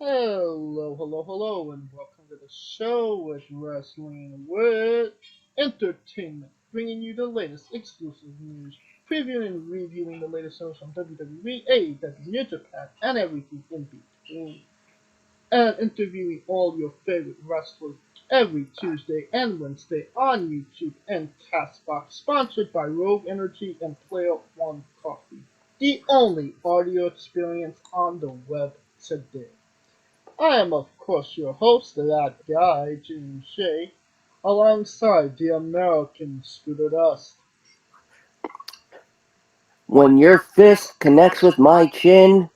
Hello, hello, hello, and welcome to the show with Wrestling with Entertainment, bringing you the latest exclusive news, previewing and reviewing the latest shows from WWE, AEW, New Japan, and everything in between, and interviewing all your favorite wrestlers every Tuesday and Wednesday on YouTube and Castbox, sponsored by Rogue Energy and Player One Coffee, the only audio experience on the web today. I am, of course, your host, that guy, Jim Shea, alongside the American Scooter Dust. When your fist connects with my chin,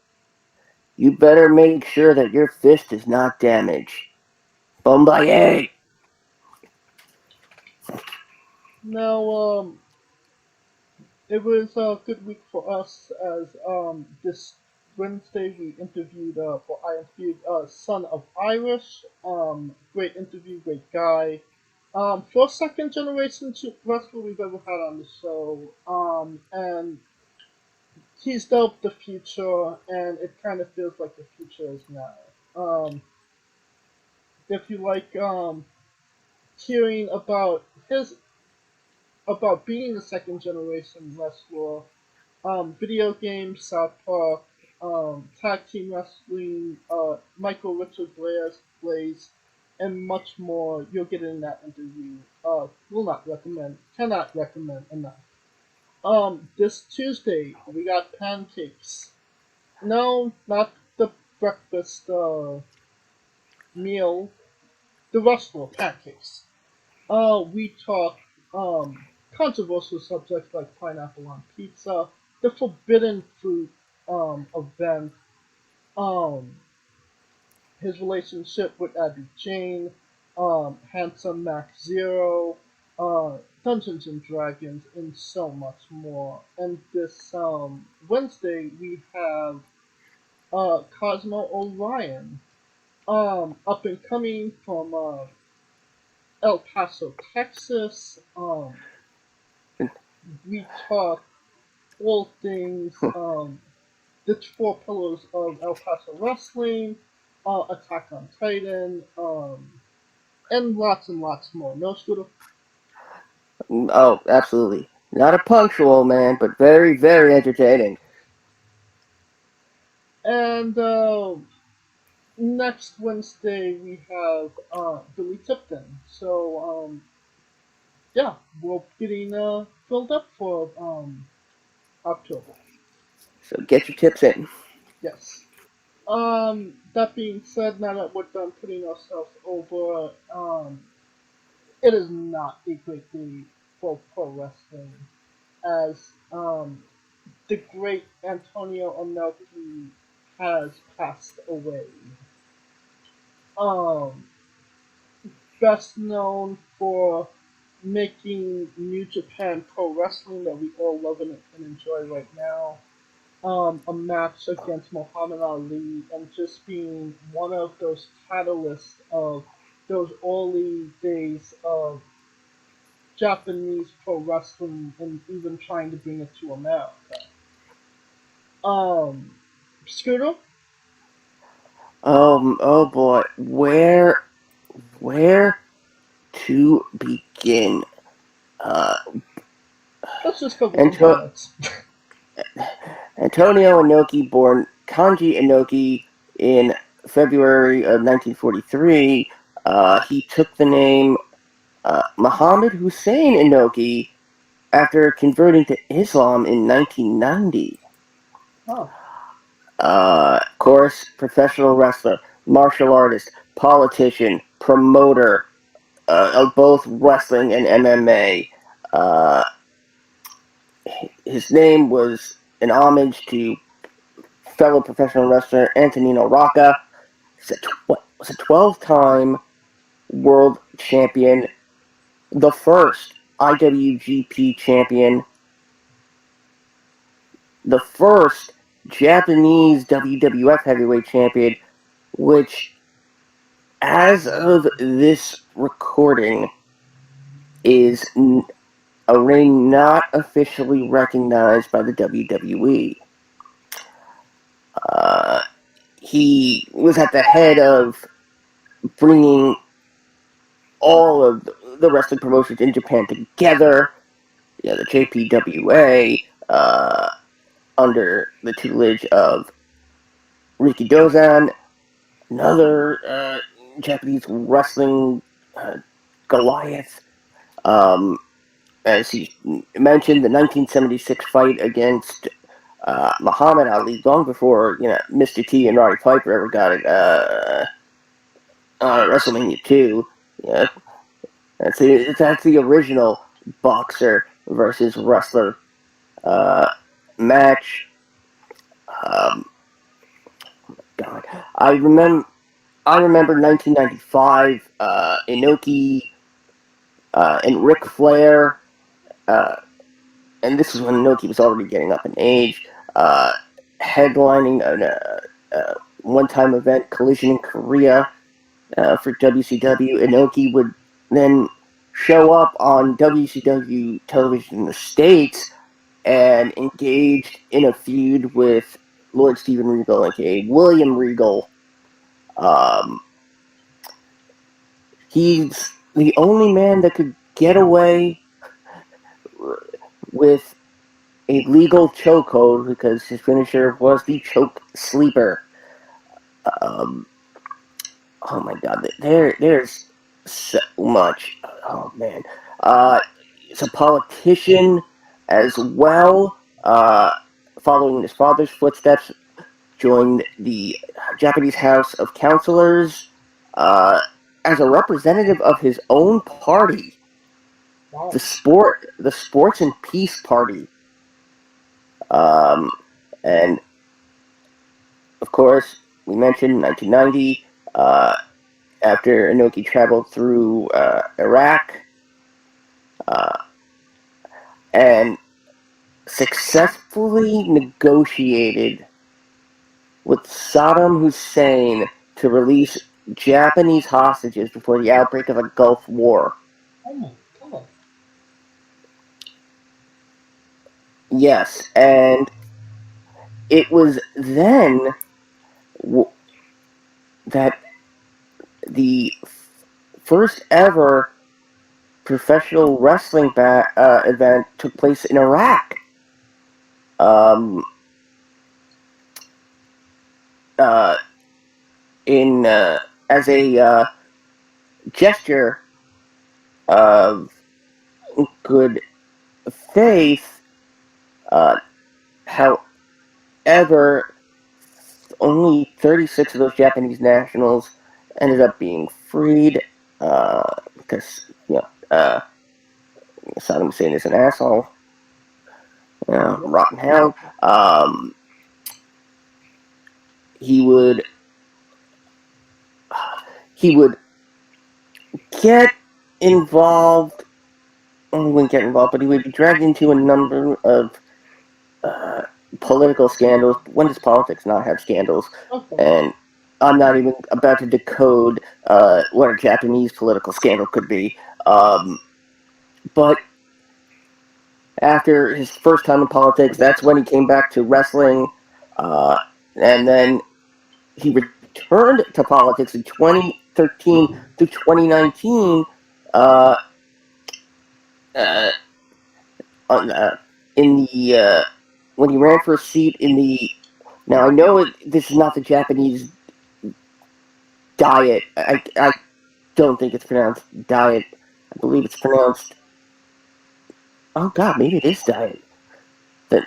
you better make sure that your fist is not damaged. Bomaye! Now, it was a good week for us as this Wednesday we interviewed I interviewed son of Irish. Great interview, great guy. First second generation wrestler we've ever had on the show. And he's dealt the future, and it kind of feels like the future is now. If you like hearing about being a second generation wrestler, video games, South Park, tag team wrestling, Michael Richard Blaze, and much more, you'll get in that interview. Will not recommend, cannot recommend enough. This Tuesday we got pancakes. No, not the breakfast meal. The restaurant pancakes. We talk controversial subjects like pineapple on pizza, the forbidden fruit event, um, his relationship with Abby Jane, Handsome Max Zero, Dungeons and Dragons, and so much more. And this Wednesday we have Cosmo Orion, up and coming from El Paso, Texas. We talk all things the four pillars of El Paso wrestling, Attack on Titan, and lots more. No, Scooter. Oh, absolutely. Not a punctual man, but very, very entertaining. And next Wednesday we have Billy Tipton. So yeah, we're getting filled up for October. So get your tips in. Yes. That being said, now that we're done putting ourselves over, it is not a great day for pro wrestling, as the great Antonio Inoki has passed away. Um, Best known for making New Japan Pro Wrestling that we all love and enjoy right now. A match against Muhammad Ali, and just being one of those catalysts of those early days of Japanese pro wrestling and even trying to bring it to America. Um, Scooter? Oh boy. Where to begin? Uh, Let's just cover some Anto- highlights. Antonio Inoki, born Kanji Inoki in February of 1943, he took the name Muhammad Hussein Inoki after converting to Islam in 1990. Oh, Of course, professional wrestler, martial artist, politician, promoter of both wrestling and MMA. Uh, his name was an homage to fellow professional wrestler Antonino Rocca. Was a 12-time world champion, the first IWGP champion, the first Japanese WWF heavyweight champion, which, as of this recording, is a ring not officially recognized by the WWE. Uh, he was at the head of bringing all of the wrestling promotions in Japan together. Yeah, the JPWA, under the tutelage of Riki Dozan, another Japanese wrestling Goliath. As he mentioned, the 1976 fight against Muhammad Ali, long before Mr. T and Roddy Piper ever got it. WrestleMania 2. Yeah, that's the original boxer versus wrestler match. Um, God, I remember 1995. Inoki and Ric Flair. Uh, and this is when Inoki was already getting up in age. Headlining a one-time event, Collision in Korea, for WCW. Inoki would then show up on WCW television in the States and engaged in a feud with Lord Steven Regal, aka William Regal. Um, he's the only man that could get away with a legal chokehold because his finisher was the choke sleeper. Um, oh my God, there's so much. Oh man, he's a politician as well. Following his father's footsteps, joined the Japanese House of Councilors as a representative of his own party, Wow. the Sports and Peace Party. And of course, we mentioned 1990, after Inoki traveled through Iraq and successfully negotiated with Saddam Hussein to release Japanese hostages before the outbreak of a Gulf War. Oh my God. Yes, and it was then that the first ever professional wrestling event took place in Iraq. Um, as a gesture of good faith. However, only 36 of those Japanese nationals ended up being freed because Saddam Hussein is an asshole, rotten hell. He would get involved. He wouldn't get involved, but he would be dragged into a number of political scandals. When does politics not have scandals? Okay. And I'm not even about to decode what a Japanese political scandal could be. But after his first time in politics, that's when he came back to wrestling. And then he returned to politics in 2013 to 2019 in the when he ran for a seat in the. Now I know this is not the Japanese diet. I don't think it's pronounced diet. I believe it's pronounced. Oh God, maybe it is diet. But,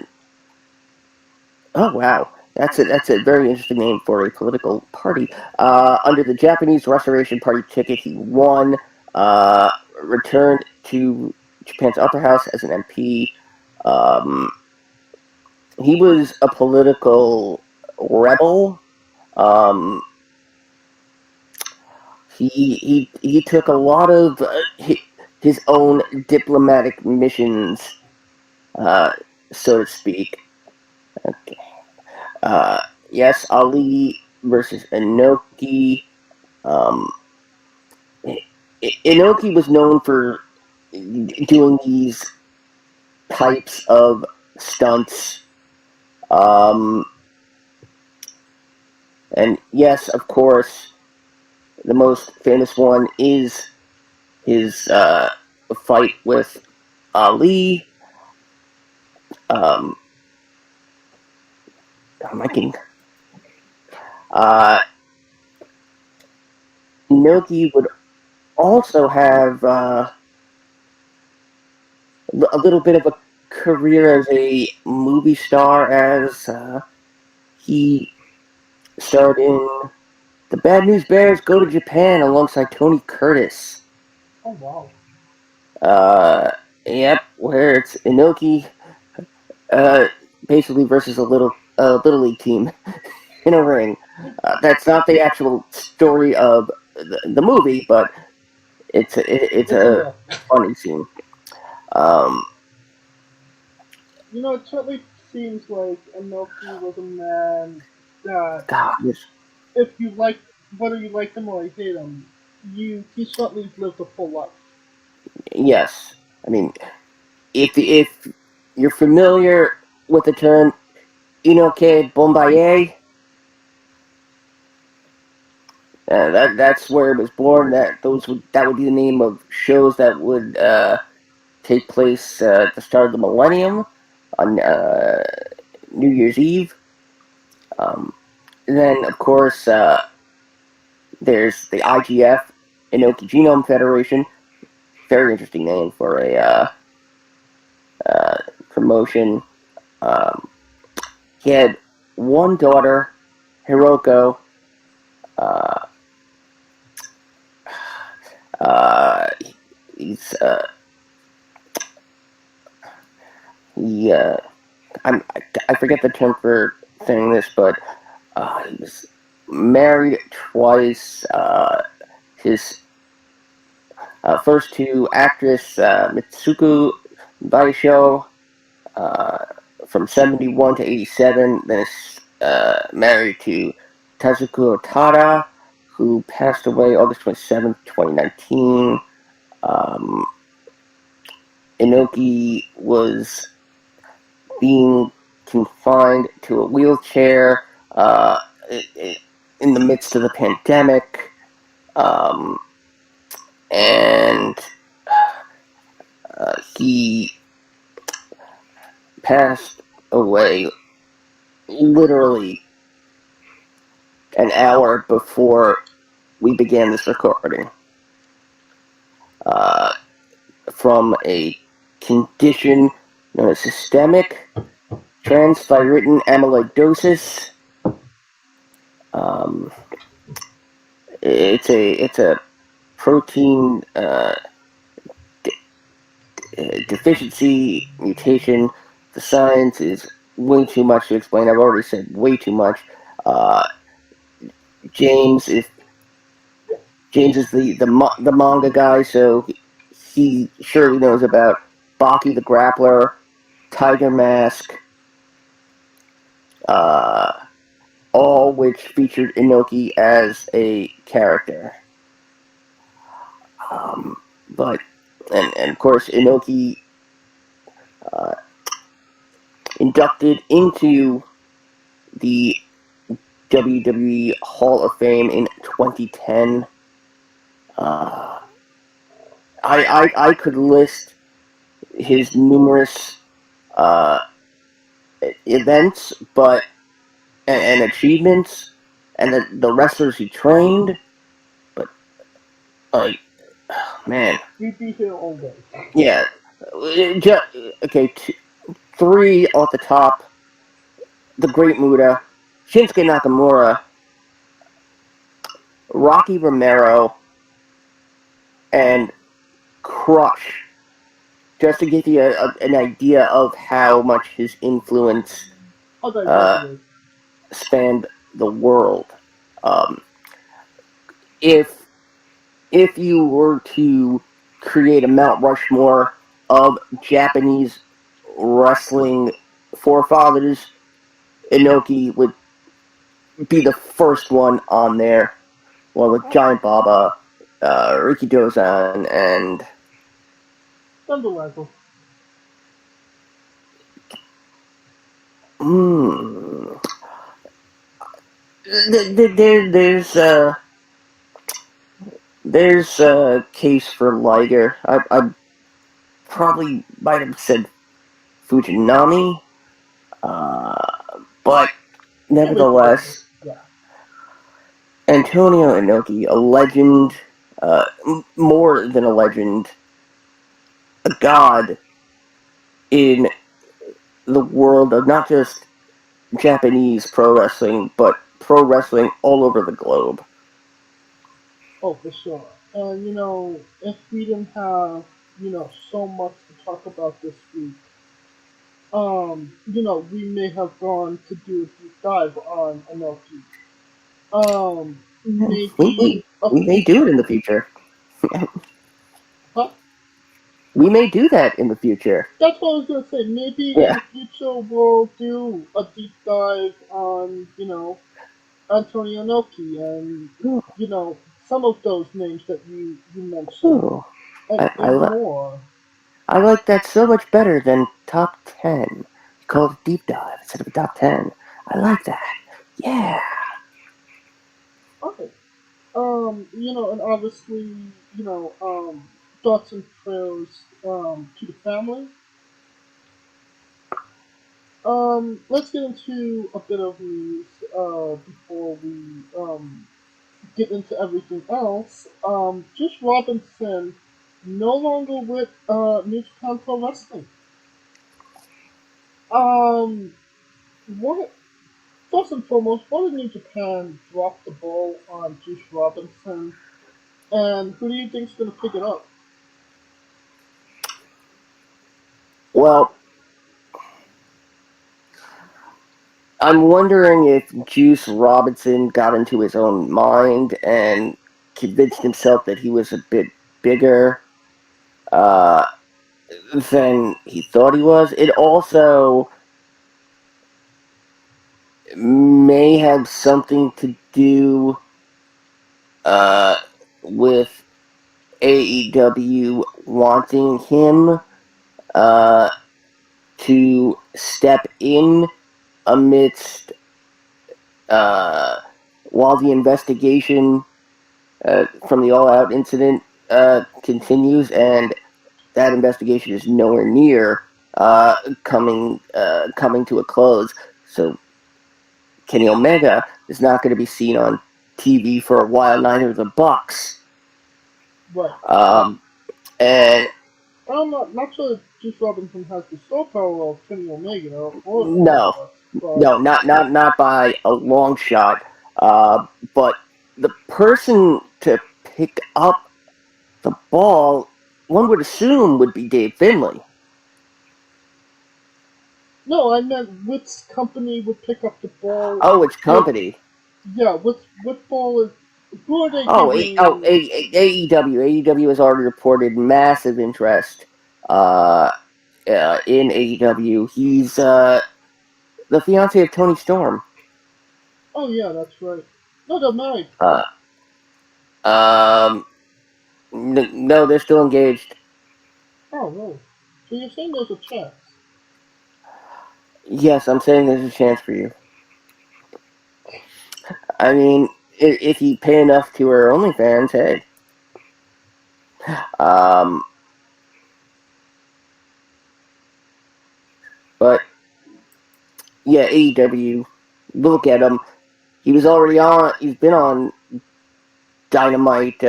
oh wow, that's a very interesting name for a political party. Under the Japanese Restoration Party ticket, he won. Returned to Japan's upper house as an MP. He was a political rebel. He took a lot of his own diplomatic missions, so to speak. Okay. Yes, Ali versus Inoki. Inoki was known for doing these types of stunts. And yes, of course, the most famous one is his fight with Ali. Um, I'm liking. Uh, Inoki would also have a little bit of a career as a movie star, as he starred in The Bad News Bears Go to Japan alongside Tony Curtis. Oh wow. Uh, yep, where it's Inoki uh, basically versus a little league team in a ring. That's not the actual story of the movie, but it's It's a enough. funny scene. Um, It certainly seems like Inoki was a man that, God, if you like, whether you like him or hate him, he certainly lived a full life. yes. I mean, if you're familiar with the term Inoki Bomaye, that's where it was born. That would be the name of shows that would take place at the start of the millennium on New Year's Eve. Um, then, of course, there's the IGF, Inoki Genome Federation. Very interesting name for a uh, promotion. Um, he had one daughter, Hiroko. Uh, uh, he's he I forget the term for saying this, but he was married twice. His first to actress Mitsuko Baisho uh, from 71 to 87. Then is married to Tazuko Tada, who passed away August 27th, 2019. Um, Inoki was being confined to a wheelchair in the midst of the pandemic. Um, and he passed away literally an hour before we began this recording uh, from a condition known as systemic transthyretin amyloidosis. Um, it's a protein deficiency mutation. The science is way too much to explain. I've already said way too much. Uh, James, if James is the manga guy, so he surely knows about Baki the Grappler, Tiger Mask, uh, all which featured Inoki as a character. But and of course Inoki uh, inducted into the WWE Hall of Fame in 2010. Uh, I could list his numerous uh, events, but and achievements, and the wrestlers he trained, but like, man, We'd be here all day. yeah. Just, okay, three off the top: the Great Muta, Shinsuke Nakamura, Rocky Romero, and Crush. Just to give you an idea of how much his influence How diverse uh, it is. spanned the world. Um, if if you were to create a Mount Rushmore of Japanese wrestling forefathers, Inoki would be the first one on there, along with Giant Baba, Riki Dozan, and Nonetheless, mm, there's a case for Liger. I probably might have said Fujinami, but Probably Fujinami. nevertheless, Yeah. Antonio Inoki, a legend, more than a legend, a god in the world of not just Japanese pro wrestling, but pro wrestling all over the globe. Oh, for sure. And if we didn't have so much to talk about this week, we may have gone to do a deep dive on Inoki. We, Maybe a we may do it future. in the future. Huh? We may do that in the future. That's what I was gonna say. Maybe in Yeah. the future we'll do a deep dive on Antonio Inoki and Ooh, some of those names that you mentioned ooh. and more. I like that so much better than top 10. You call it a deep dive instead of a top 10. I like that. Yeah. Okay. And obviously, thoughts and prayers to the family. Let's get into a bit of news before we get into everything else. Juice Robinson no longer with New Japan Pro Wrestling. Um, what first and foremost, why did New Japan drop the ball on Juice Robinson, and who do you think's gonna pick it up? Well, I'm wondering if Juice Robinson got into his own mind and convinced himself that he was a bit bigger uh, than he thought he was. It also may have something to do uh, with AEW wanting him uh, to step in amidst uh, while the investigation from the All Out incident continues, and that investigation is nowhere near coming to a close. So Kenny Omega is not going to be seen on TV for a while. Neither the Bucks. Right. And I'm not sure if Juice Robinson has the star power of Kenny Omega or the no, Bucks, but no, not by a long shot. But the person to pick up the ball, one would assume, would be Dave Finlay. no, I meant which company would pick up the ball Oh, it's with company. yeah, what ball is who are they Oh, giving AEW. AEW has already reported massive interest uh, in AEW. He's the fiance of Tony Storm. oh yeah, that's right. No, they're married. Uh, um, no, they're still engaged. Oh really? So you're saying there's a chance. Yes, I'm saying there's a chance for you. I mean, if you pay enough to her OnlyFans, hey. Um, but yeah, AEW. Look at him. He was already on. He's been on Dynamite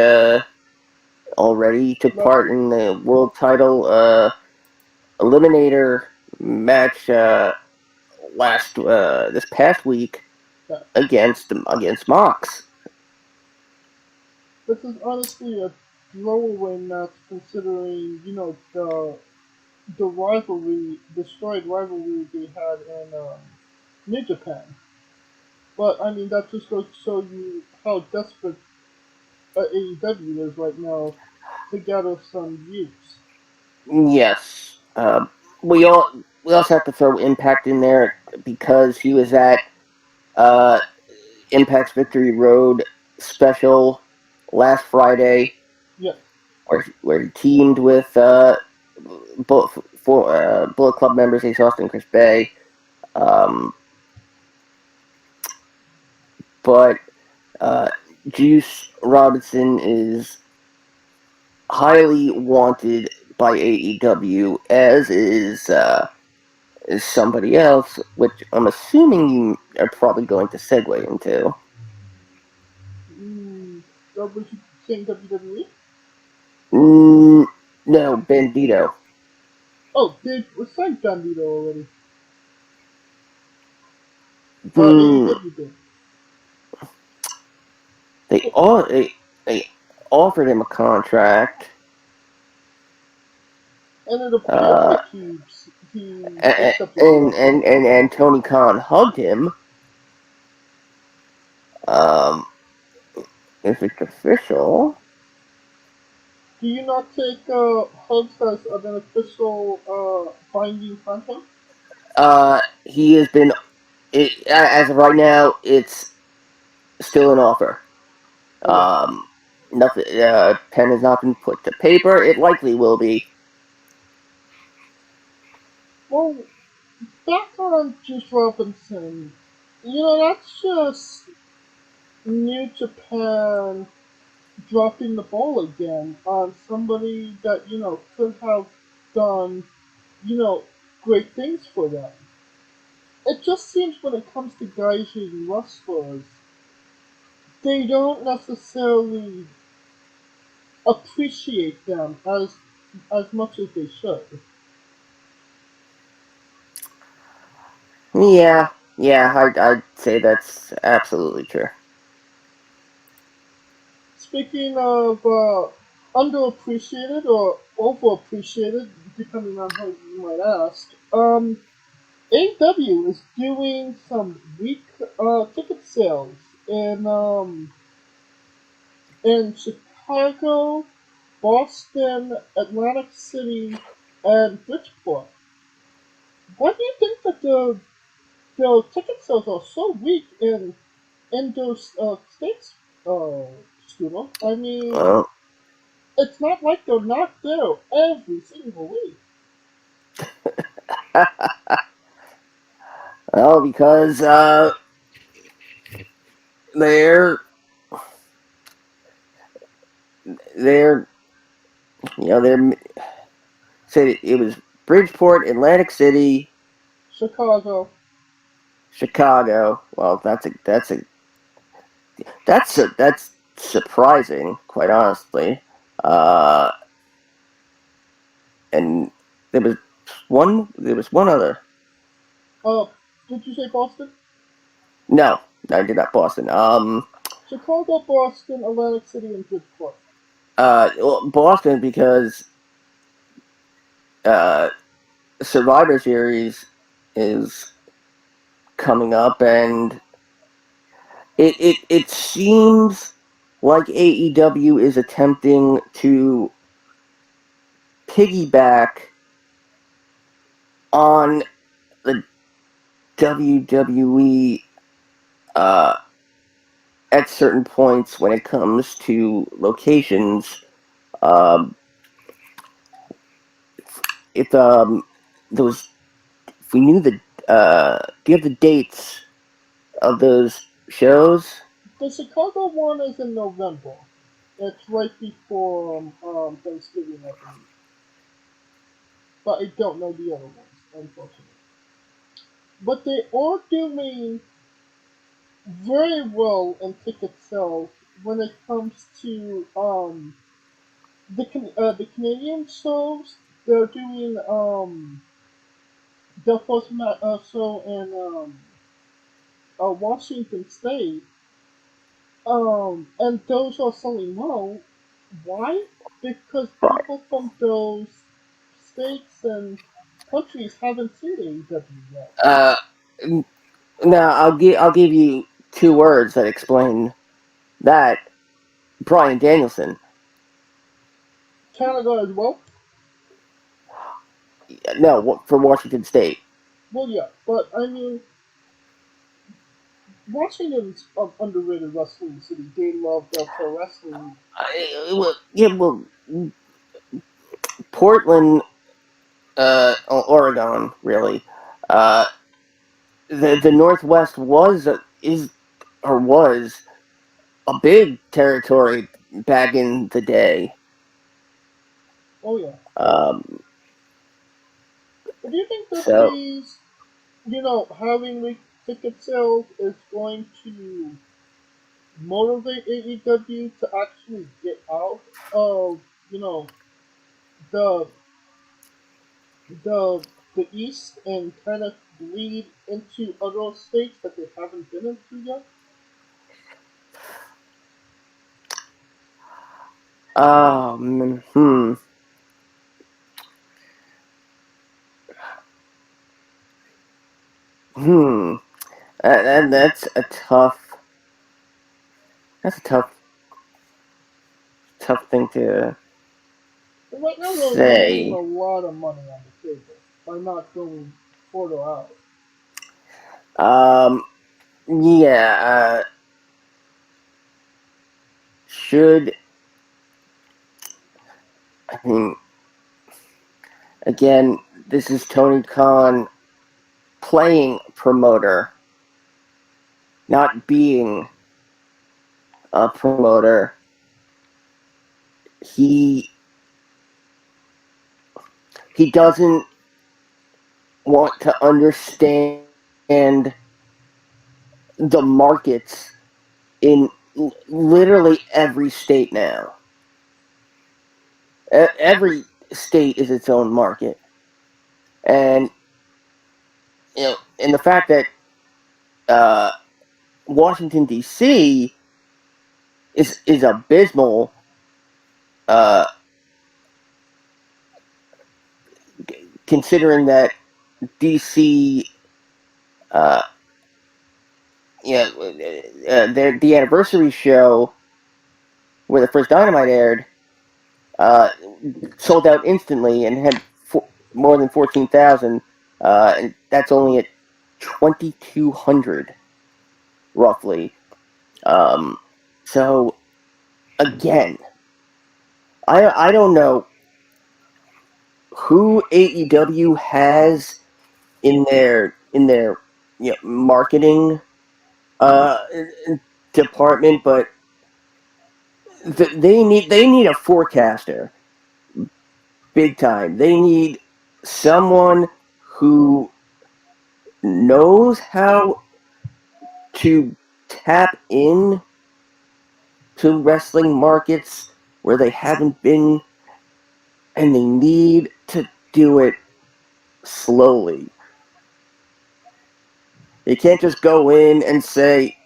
already. He took Last part week. in the world title eliminator match last this past week Yeah. against Mox. This is honestly a throwaway match considering, the rivalry, destroyed rivalry they had in New Japan. But I mean, that just goes to show you how desperate AEW is right now to gather some youths. Yes, we also have to throw Impact in there because he was at uh, Impact's Victory Road special last Friday, Yes, where he teamed with both for Bullet Club members Ace Austin and Chris Bay. Um, but uh, Juice Robinson is highly wanted by AEW, as is somebody else, which I'm assuming you are probably going to segue into. Was you saying WWE? Mm, no, Bandito. Oh, they signed Bandito already. Hmm, AEW did. they all they offered him a contract, And it appears uh, like he accepted the offer. and Tony Khan hugged him. Um, if it's official, Do you not take hugs as an official binding contract? he has been. As of right now, it's still an offer. Okay. Nothing. Pen has not been put to paper. It likely will be. Well, back on Juice Robinson, that's just New Japan dropping the ball again on somebody that, could have done, you know, great things for them. It just seems when it comes to Gaijin wrestlers, they don't necessarily appreciate them as much as they should. Yeah, yeah, I'd say that's absolutely true. Speaking of underappreciated or overappreciated, depending on how you might ask, AW is doing some weak ticket sales in Chicago, Boston, Atlantic City, and Bridgeport. Why do you think that the ticket sales are so weak in those states, Scooter? I mean, Well, it's not like they're not there every single week. well, because they're they're they're said it was Bridgeport, Atlantic City, Chicago. Chicago. Well, that's surprising, quite honestly. Uh, and there was one other. Uh, did you say Boston? No, I did not Boston. Chicago, Boston, Atlantic City, and Bridgeport. Well, Boston because uh, Survivor Series is coming up, and it seems like AEW is attempting to piggyback on the WWE uh, at certain points when it comes to locations. Um, if there was, if we knew the, do you have the dates of those shows? The Chicago one is in November. It's right before Thanksgiving, I believe. But I don't know the other ones, unfortunately. But they are doing very well in ticket sales when it comes to the Canadian shows. They're doing the first show in Washington State, and those are selling well. Why? Because people from those states and countries haven't seen AEW yet. Uh, Now I'll give you two words that explain that. Brian Danielson. Canada as well. No, for Washington State. Well, yeah, but I mean, Washington's an underrated wrestling city. They love their pro wrestling. Well, Portland, Oregon, really. Uh, the Northwest is. or was a big territory back in the day. Oh yeah. Um, But do you think that so these, having weak ticket sales is going to motivate AEW to actually get out of, you know, the the the East and kind of bleed into other states that they haven't been into yet? hmm, hmm. And that's a tough thing to But right now they're leaving a say. lot of money on the table by not going further out. Um, yeah, should, I mean, again, this is Tony Khan playing promoter, not being a promoter. He he doesn't want to understand the markets in literally every state now. Every state is its own market, and and the fact that uh, Washington D.C. is abysmal, uh, considering that D.C. Uh, the anniversary show where the first Dynamite aired uh, sold out instantly and had more than 14,000, and that's only at 2,200 roughly. Um, so again, I don't know who AEW has in their marketing uh, department, but they need a forecaster big time. They need someone who knows how to tap in to wrestling markets where they haven't been, and they need to do it slowly. They can't just go in and say,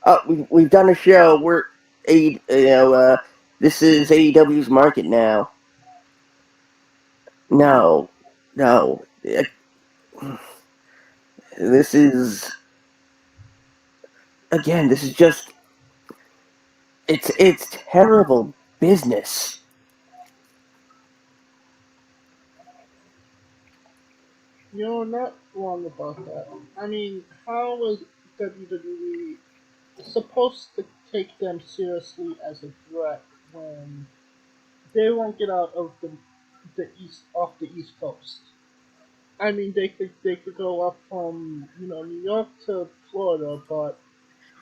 "Oh, we've done a show. We're this is AEW's market now." No, no. This is again. This is just it's terrible business. You're not wrong about that. I mean, how is WWE supposed to take them seriously as a threat when they won't get out of the east off the East Coast? I mean, they could go up from New York to Florida, but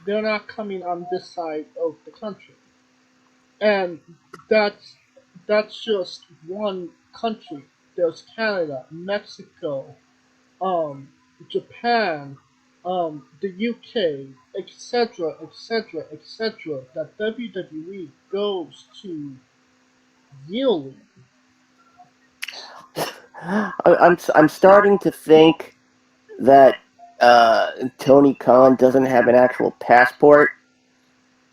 they're not coming on this side of the country, and that's that's just one country. There's Canada, Mexico, um, Japan, the UK, etc., etc., etc. that WWE goes to yearly. I'm starting to think that Tony Khan doesn't have an actual passport.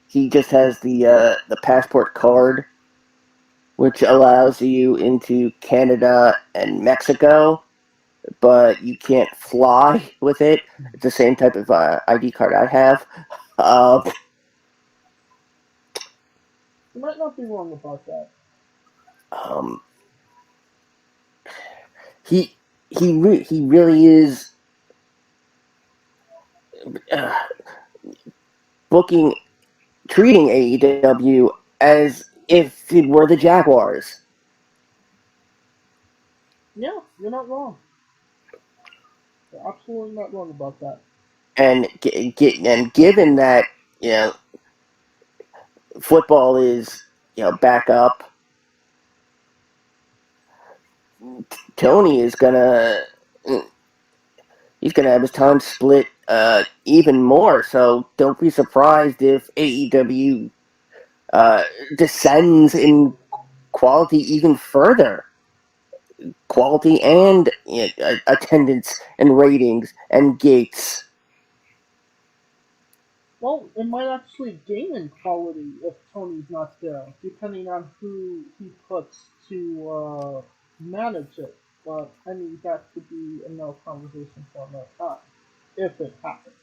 He just has the passport card, which allows you into Canada and Mexico, but you can't fly with it. It's the same type of ID card I have. Uh, You might not be wrong about that. um, he he really is uh, booking treating AEW as if it were the Jaguars. Yeah, you're not wrong. You're absolutely not wrong about that. And given that you know, football is, back up. Tony is he's gonna have his time split even more. So don't be surprised if AEW uh, descends in quality even further. Quality and attendance and ratings and gates. Well, it might actually gain in quality if Tony's not there, depending on who he puts to manage it. But I mean, that could be another conversation for another time, if it happens.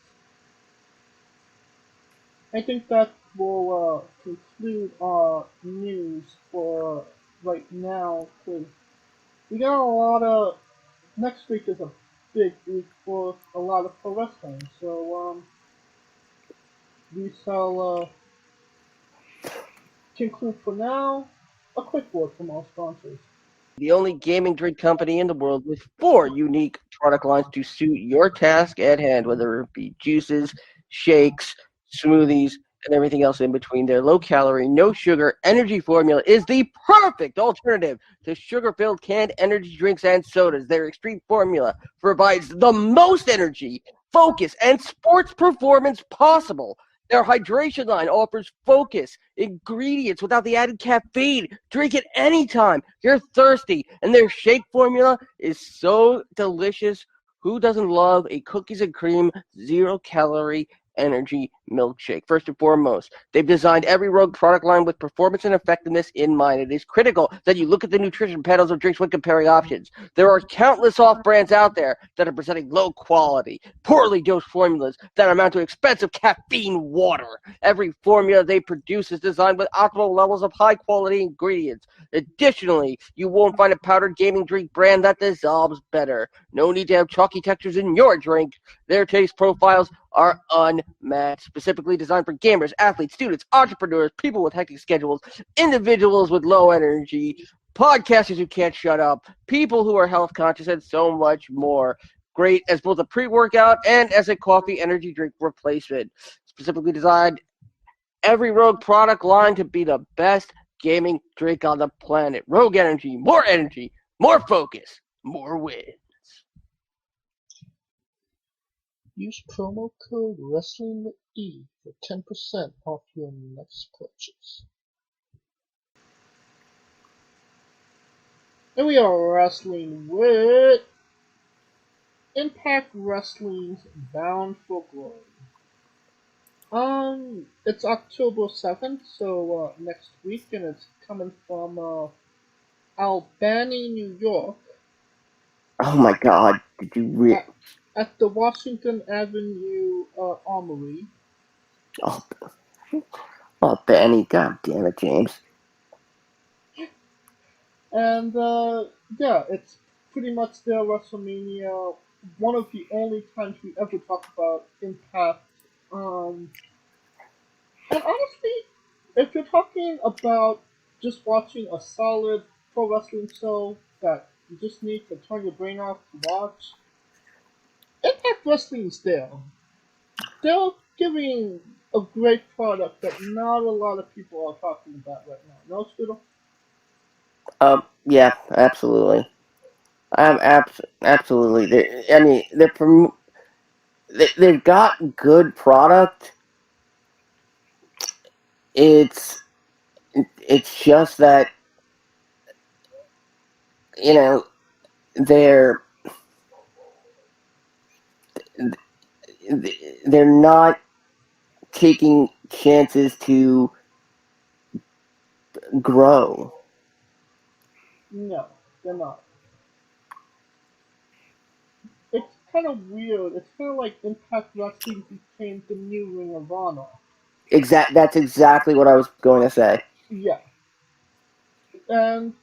I think that will conclude our news for right now, because we got a lot of. Next week is a big week for a lot of pro wrestling, so we shall conclude for now. A quick word from our sponsors. The only gaming drink company in the world with 4 unique product lines to suit your task at hand, whether it be juices, shakes, smoothies, and everything else in between. Their low calorie, no sugar energy formula is the perfect alternative to sugar filled canned energy drinks and sodas. Their extreme formula provides the most energy, focus, and sports performance possible. Their hydration line offers focus, ingredients without the added caffeine. Drink it anytime you're thirsty. And their shake formula is so delicious. Who doesn't love a cookies and cream, 0 calorie energy milkshake? First and foremost, they've designed every Rogue product line with performance and effectiveness in mind. It is critical that you look at the nutrition panels of drinks when comparing options. There are countless off brands out there that are presenting low quality, poorly dosed formulas that amount to expensive caffeine water. Every formula they produce is designed with optimal levels of high quality ingredients. Additionally, you won't find a powdered gaming drink brand that dissolves better. No need to have chalky textures in your drink. Their taste profiles are unmatched, specifically designed for gamers, athletes, students, entrepreneurs, people with hectic schedules, individuals with low energy, podcasters who can't shut up, people who are health conscious, and so much more. Great as both a pre-workout and as a coffee energy drink replacement. Specifically designed every Rogue product line to be the best gaming drink on the planet. Rogue Energy, more focus, more win. Use promo code WrestlingWithE for 10% off your next purchase. And we are wrestling with Impact Wrestling's Bound for Glory. It's October 7th, so next week, and it's coming from Albany, New York, Oh my God! Did you at, at the Washington Avenue Armory. Oh, Benny! God damn it, James! And yeah, it's pretty much their WrestleMania. One of the only times we ever talk about Impact. Um, and honestly, if you're talking about just watching a solid pro wrestling show that you just need to turn your brain off to watch, Impact Wrestling's there. They're giving a great product that not a lot of people are talking about right now. No, Scooter? Yeah, absolutely. Absolutely. I mean, they've got good product. It's it's just that you know they're they're not taking chances to grow. No, they're not. It's kind of weird. It's kind of like Impact Wrestling became the new Ring of Honor. That's exactly what I was going to say. Yeah, and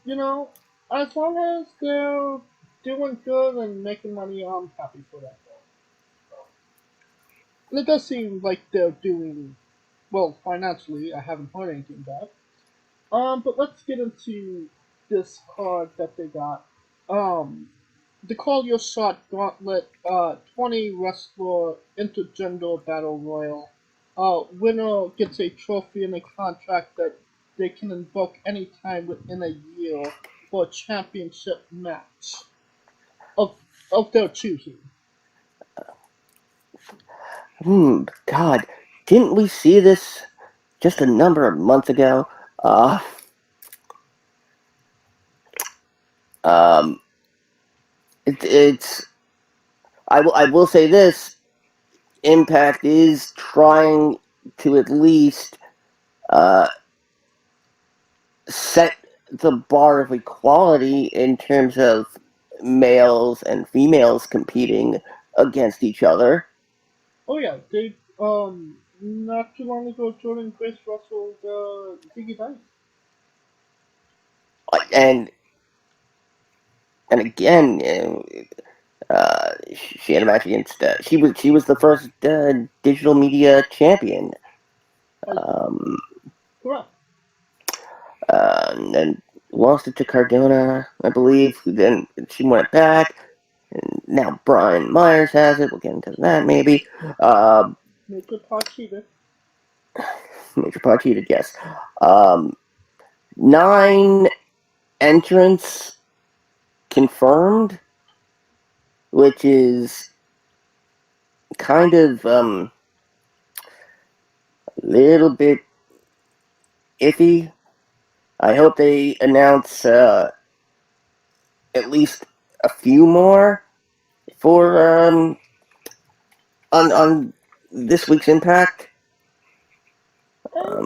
as long as they're doing good and making money, I'm happy for that. And it does seem like they're doing well financially. I haven't heard anything bad. But let's get into this card that they got. The Call Your Shot Gauntlet 20 Wrestler Intergender Battle Royal. winner gets a trophy and a contract that they can invoke anytime within a year for a championship match of their choosing. God, didn't we see this just a number of months ago? Uh, um, it's. I will say this: Impact is trying to at least uh, set the bar of equality in terms of males and females competing against each other. Oh yeah, they not too long ago Jordan Grace wrestled Ziggy Dice. And again, she had a match against. She was the first digital media champion. Uh, Um, correct. and then lost it to Cardona, I believe. Then she went back. And now Brian Myers has it. We'll get into that maybe. Uh, Major Partita. Major part cheated, yes. Um, 9 entrants confirmed, which is kind of a little bit iffy. I hope they announce at least a few more for on this week's Impact.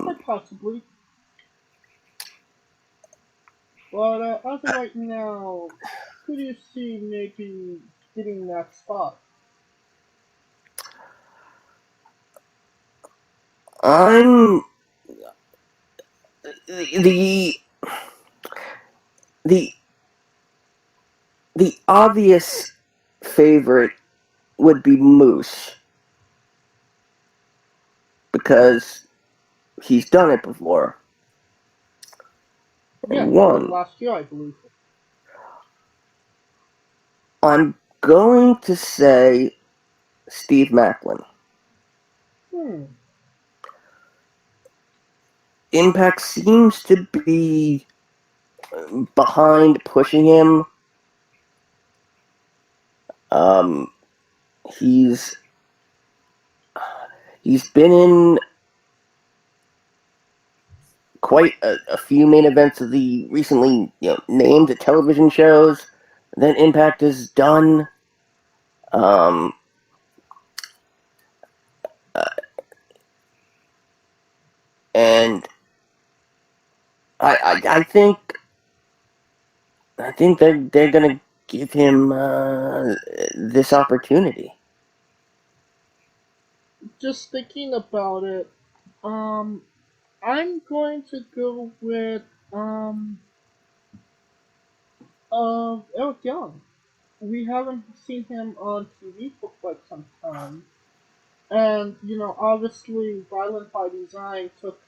Quite possibly. But as of right now, who do you see maybe getting that spot? I'm the the the obvious favorite would be Moose because he's done it before Yeah, and he did won. last year, I believe. I'm going to say Steve Macklin. Hmm. Impact seems to be behind pushing him. Um, he's he's been in quite a few main events of the recently named television shows that Impact has done. Um, uh, and I think they're gonna give him this opportunity. Just thinking about it, um, I'm going to go with Eric Young. We haven't seen him on TV for quite some time, and obviously, Violent by Design took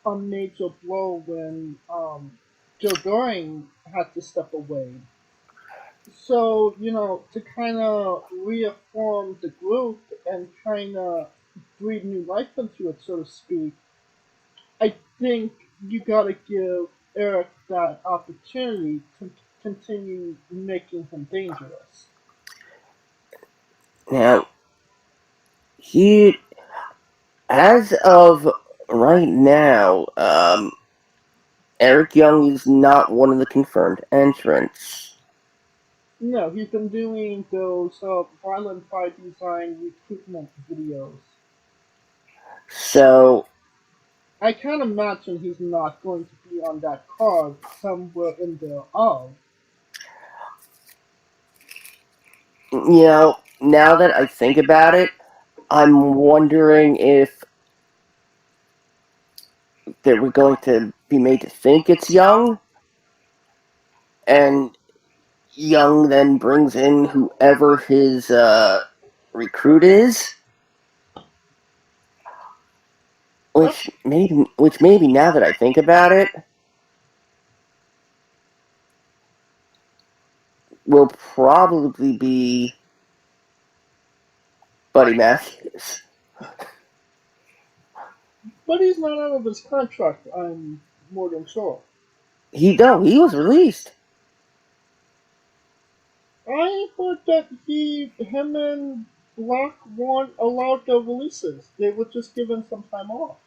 a major blow when Joe Doring had to step away. So, to kind of reaffirm the group and kind of breathe new life into it, so to speak, I think you gotta give Eric that opportunity to continue making him dangerous. Now he, as of right now, Eric Young is not one of the confirmed entrants. No, he's been doing those Violent by Design recruitment videos. So I can't imagine he's not going to be on that card somewhere in there of. now that I think about it, I'm wondering if they were going to be made to think it's Young, and Young then brings in whoever his recruit is, That's which maybe now that I think about it, will probably be Buddy Matthews. But he's not out of his contract, I'm more than sure. He was released. I heard that him and Black weren't allowed the releases. They were just given some time off.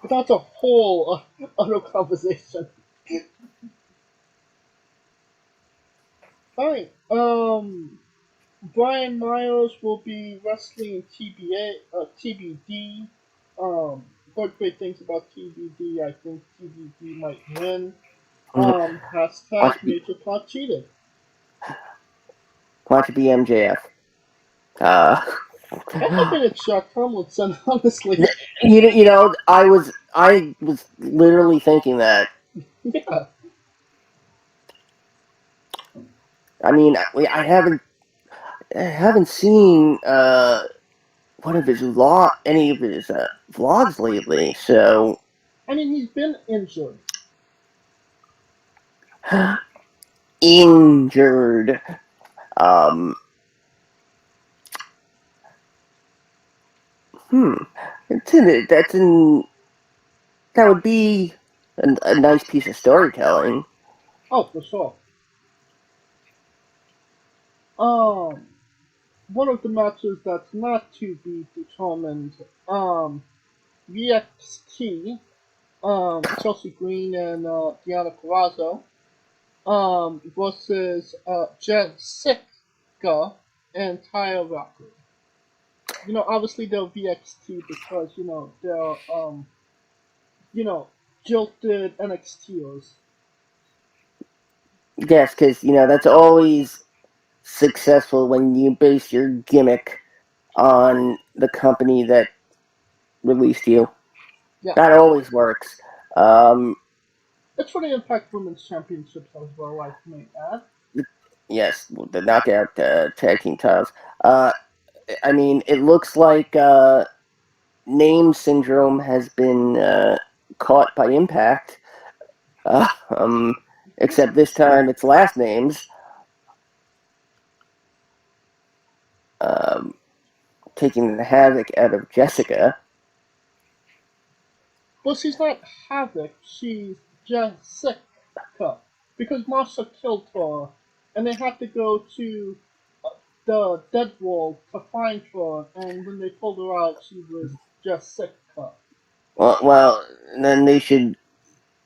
But that's a whole other conversation. Alright, Brian Myers will be wrestling TBD. Heard great things about TBD. I think TBD might win. Watch Hashtag it, Major Plot cheated. watch it be MJF. Uh, That might have been a Chuck Tomlinson, honestly. I was literally thinking that. Yeah. I mean, I haven't seen any of his vlogs lately. So I mean, he's been injured. injured. Um, hmm. That would be a nice piece of storytelling. Oh, for sure. Um, One of the matches that's not to be determined. VXT. Chelsea Green and Deanna Carrazzo. Versus Jessica and Taya Rocker. Obviously they're VXT because they're you know jilted NXTers. Yes, because that's always successful when you base your gimmick on the company that released you. Yeah, That always works. Um, it's for the Impact Women's Championships as well. I may add. yes, the knockout tag team titles. Uh, I mean, it looks like name syndrome has been caught by Impact. Uh, um, Except this time it's last names. Um, Taking the havoc out of Jessica. Well, she's not Havoc. She's Jessica because Marsha killed her, and they had to go to the dead wall to find her. And when they pulled her out, she was Jessica. Well, then they should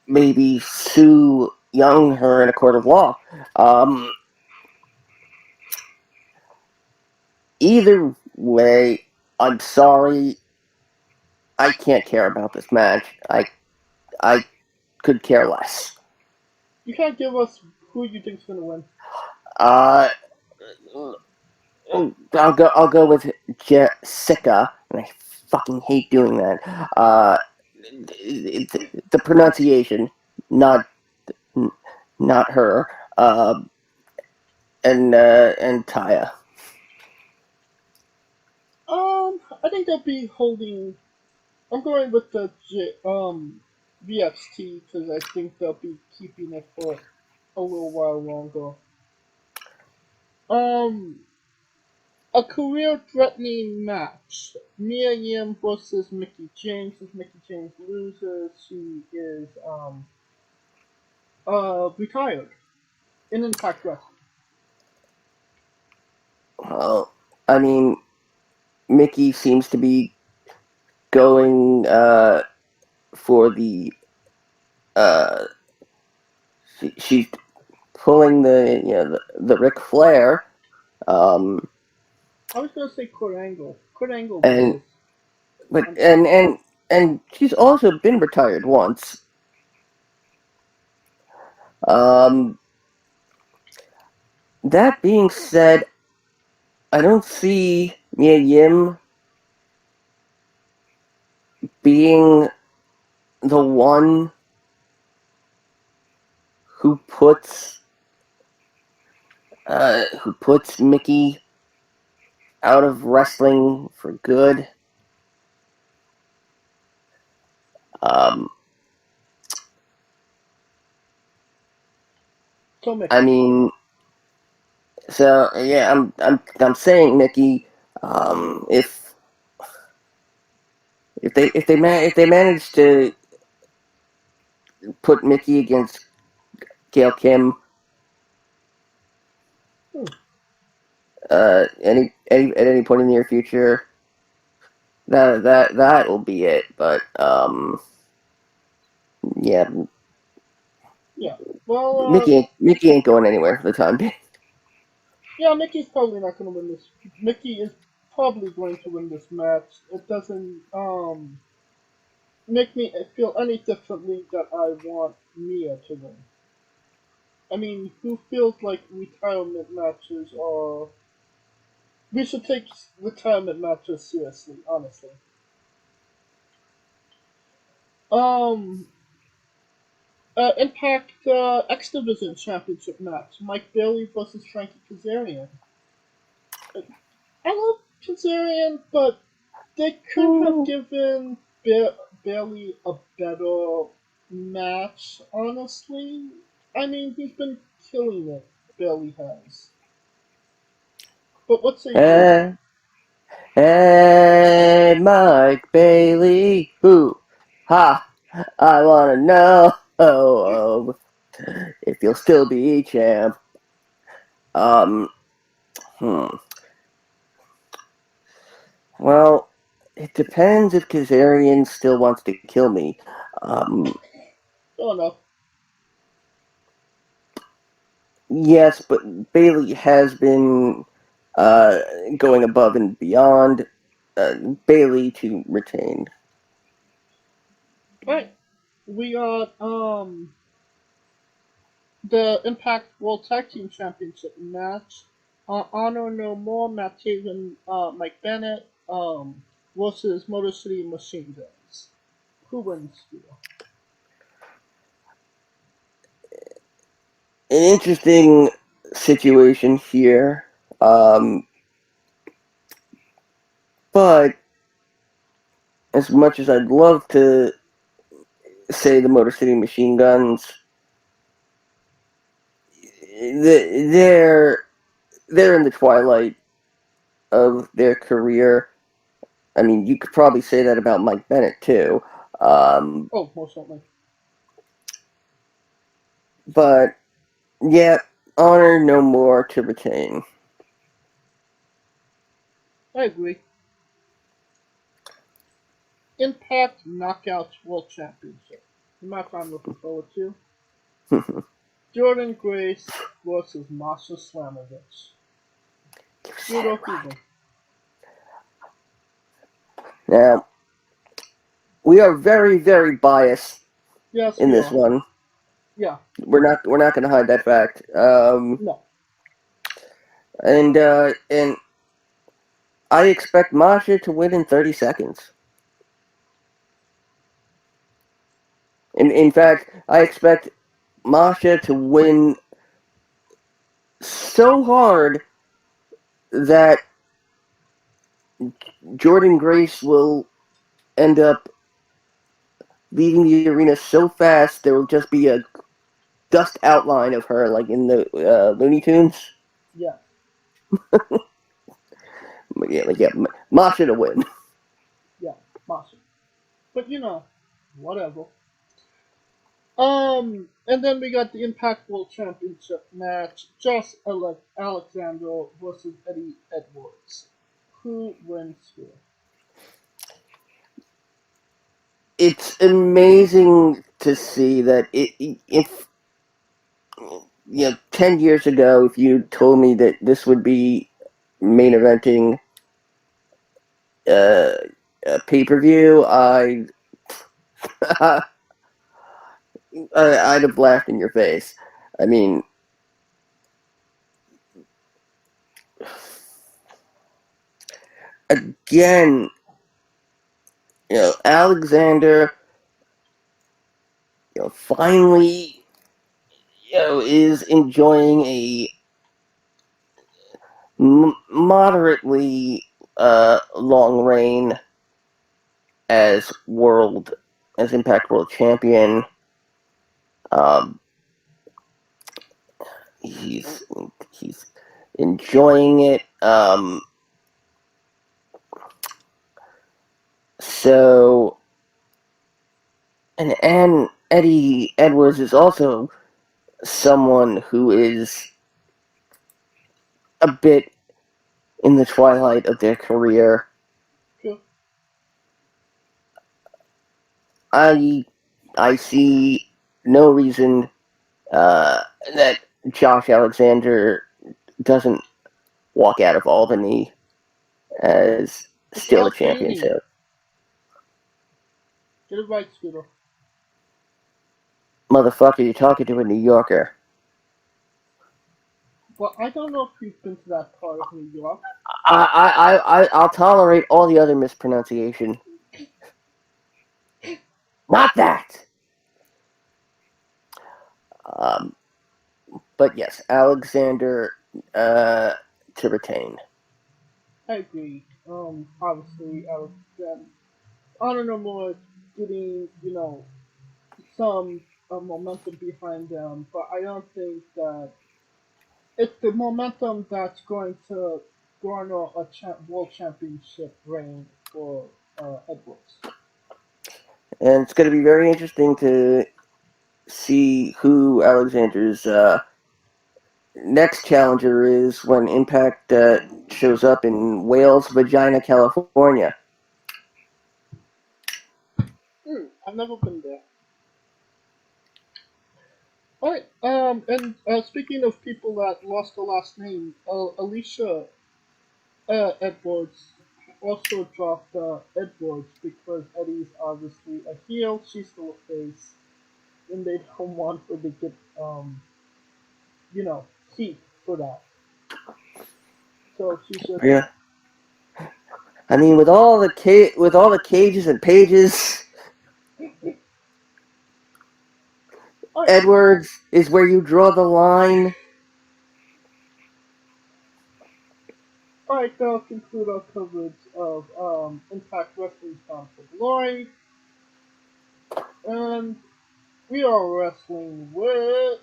maybe sue Young her in a court of law. Um, Either way, I'm sorry. I can't care about this match. I could care less. You can't give us who you think's gonna win. Uh, I'll go with Jessica, and I fucking hate doing that. The pronunciation, not not her. And Taya. I think they'll be holding. I'm going with the VXT because I think they'll be keeping it for a little while longer. Um, a career-threatening match. Mia Yim versus Mickey James. If Mickey James loses, she is retired in Impact Wrestling. Well, I mean, Mickey seems to be going for the uh, she's pulling the Ric Flair, um, I was gonna say Kurt Angle. Kurt Angle and was but on top. and she's also been retired once. Um, that being said, I don't see Mia Yim being the one who puts Mickey out of wrestling for good. Um, So I Mickey. mean, so yeah, I'm saying Mickey. If if they manage to put Mickey against Gail Kim, Hmm. at any point in the near future, that will be it. But yeah, Yeah. Well, Mickey ain't going anywhere for the time being. yeah, Mickey's probably not going to win this. Mickey is probably going to win this match. It doesn't make me feel any differently that I want Mia to win. I mean, who feels like retirement matches are? We should take retirement matches seriously, honestly. Um, Impact X Division Championship match: Mike Bailey versus Frankie Kazarian. I love Kazarian, but they could have Ooh. given Bailey a better match, honestly. I mean, he's been killing it, Bailey has. But what say you? Hey, hey, Mike Bailey, who? Ha! I wanna know if you'll still be champ. Um, hmm. Well, it depends if Kazarian still wants to kill me. Um, Fair enough. yes, but Bailey has been uh, going above and beyond. Uh, Bailey to retain. Right. We got the Impact World Tag Team Championship match. Honor No More, Matt Taven, Mike Bennett, versus Motor City Machine Guns. Who wins here? An interesting situation here. Um, but as much as I'd love to say the Motor City Machine Guns, they're they're in the twilight of their career. I mean, you could probably say that about Mike Bennett too. Um, Oh, most certainly. but yeah, honor no more to retain. I agree. Impact Knockouts World Championship. The match I'm looking forward to. Jordan Grace versus Masha Slamovich. Theodore Hoover. Now, we are very, very biased Yes, in we this are. one. Yeah. We're not going to hide that fact. No. And I expect Masha to win in 30 seconds. In fact, I expect Masha to win so hard that Jordan Grace will end up leaving the arena so fast there will just be a dust outline of her, like in the Looney Tunes. Yeah. Yeah, Masha to win. Yeah. Masha. But whatever. And then we got the Impact World Championship match: Josh Alexander versus Eddie Edwards. Who wins here? It's amazing to see that if 10 years ago, if you told me that this would be main eventing uh, a pay per view, I'd have laughed in your face. I mean, again, Alexander, finally, is enjoying a moderately long reign as Impact World Champion. Um, he's enjoying it. So, and Eddie Edwards is also someone who is a bit in the twilight of their career. Sure. I I see no reason that Josh Alexander doesn't walk out of Albany as It's still the Albany. championship. Get it right, Scooter. Motherfucker, you're talking to a New Yorker. Well, I don't know if you've been to that part of New York. I'll tolerate all the other mispronunciation. Not that. Um, but yes, Alexander to retain. I agree. Obviously, I was Honor No More getting, some momentum behind them, but I don't think that it's the momentum that's going to garner a world championship reign for Edwards. And it's going to be very interesting to see who Alexander's next challenger is when Impact shows up in Wales, Vagina, California. I've never been there. All right. And speaking of people that lost the last name, Alicia Edwards also dropped Edwards because Eddie's obviously a heel. She's still a face, and they don't want her to get you know heat for that. So she's just Yeah, I mean, with all the cages and pages, all right. Edwards is where you draw the line. All right. That'll conclude our coverage of Impact Wrestling's Bound for Glory, and we are wrestling with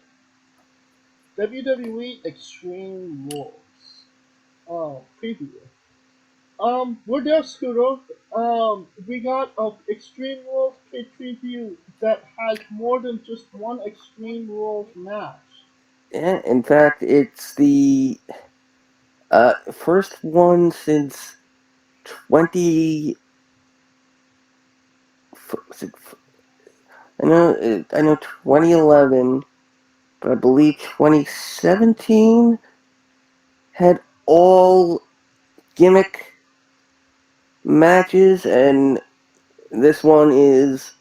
WWE Extreme Rules. Preview. We're there, Scooter. We got a Extreme Rules pay preview that has more than just one Extreme Rules match. Yeah, in fact, it's the first one since 20. Was it, I know 2011, but I believe 2017 had all gimmick matches, and this one is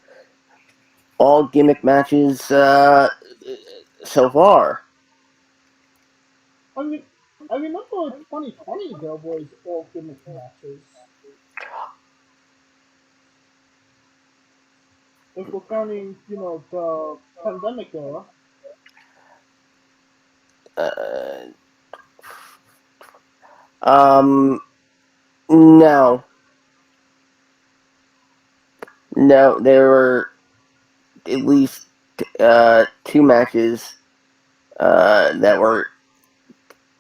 all gimmick matches so far. I mean, I remember 2020 there was all gimmick matches. If we're counting, the pandemic era. Uh, um, no, no, there were at least two matches that were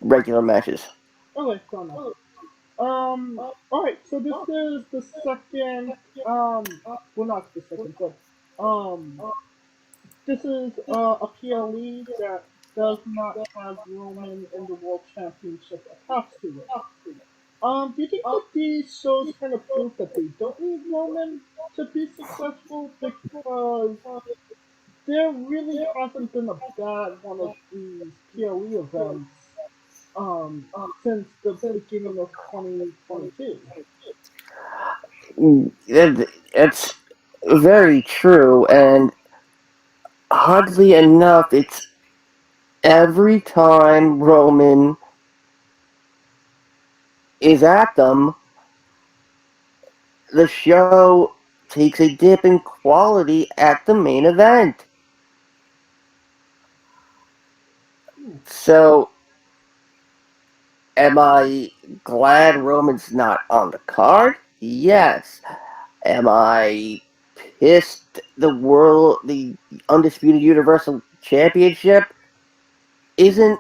regular matches. Okay, fair enough. All right. So this is the second. Well, not the second, but this is a PLE that does not have Roman in the World Championship attached to it. Do you think that these shows kind of prove that they don't need Roman to be successful because there really hasn't been a bad one of these PLE events since the beginning of 2022? It's very true, and oddly enough, it's every time Roman is at them, the show takes a dip in quality at the main event. Hmm. So, am I glad Roman's not on the card? Yes. Am I pissed the Undisputed Universal Championship isn't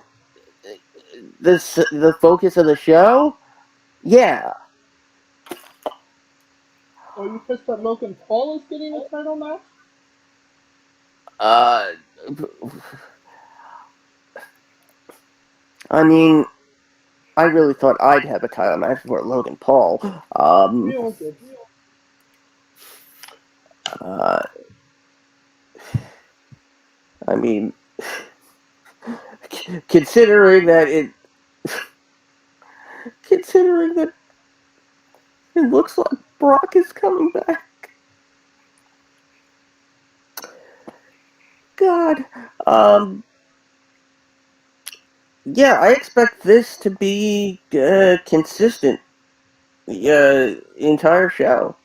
the focus of the show? Yeah. Are you pissed that Logan Paul is getting a title match? Uh, I mean, I really thought I'd have a title match for Logan Paul. We all did. Uh, I mean, considering that considering that it looks like Brock is coming back. God, yeah, I expect this to be consistent the entire show.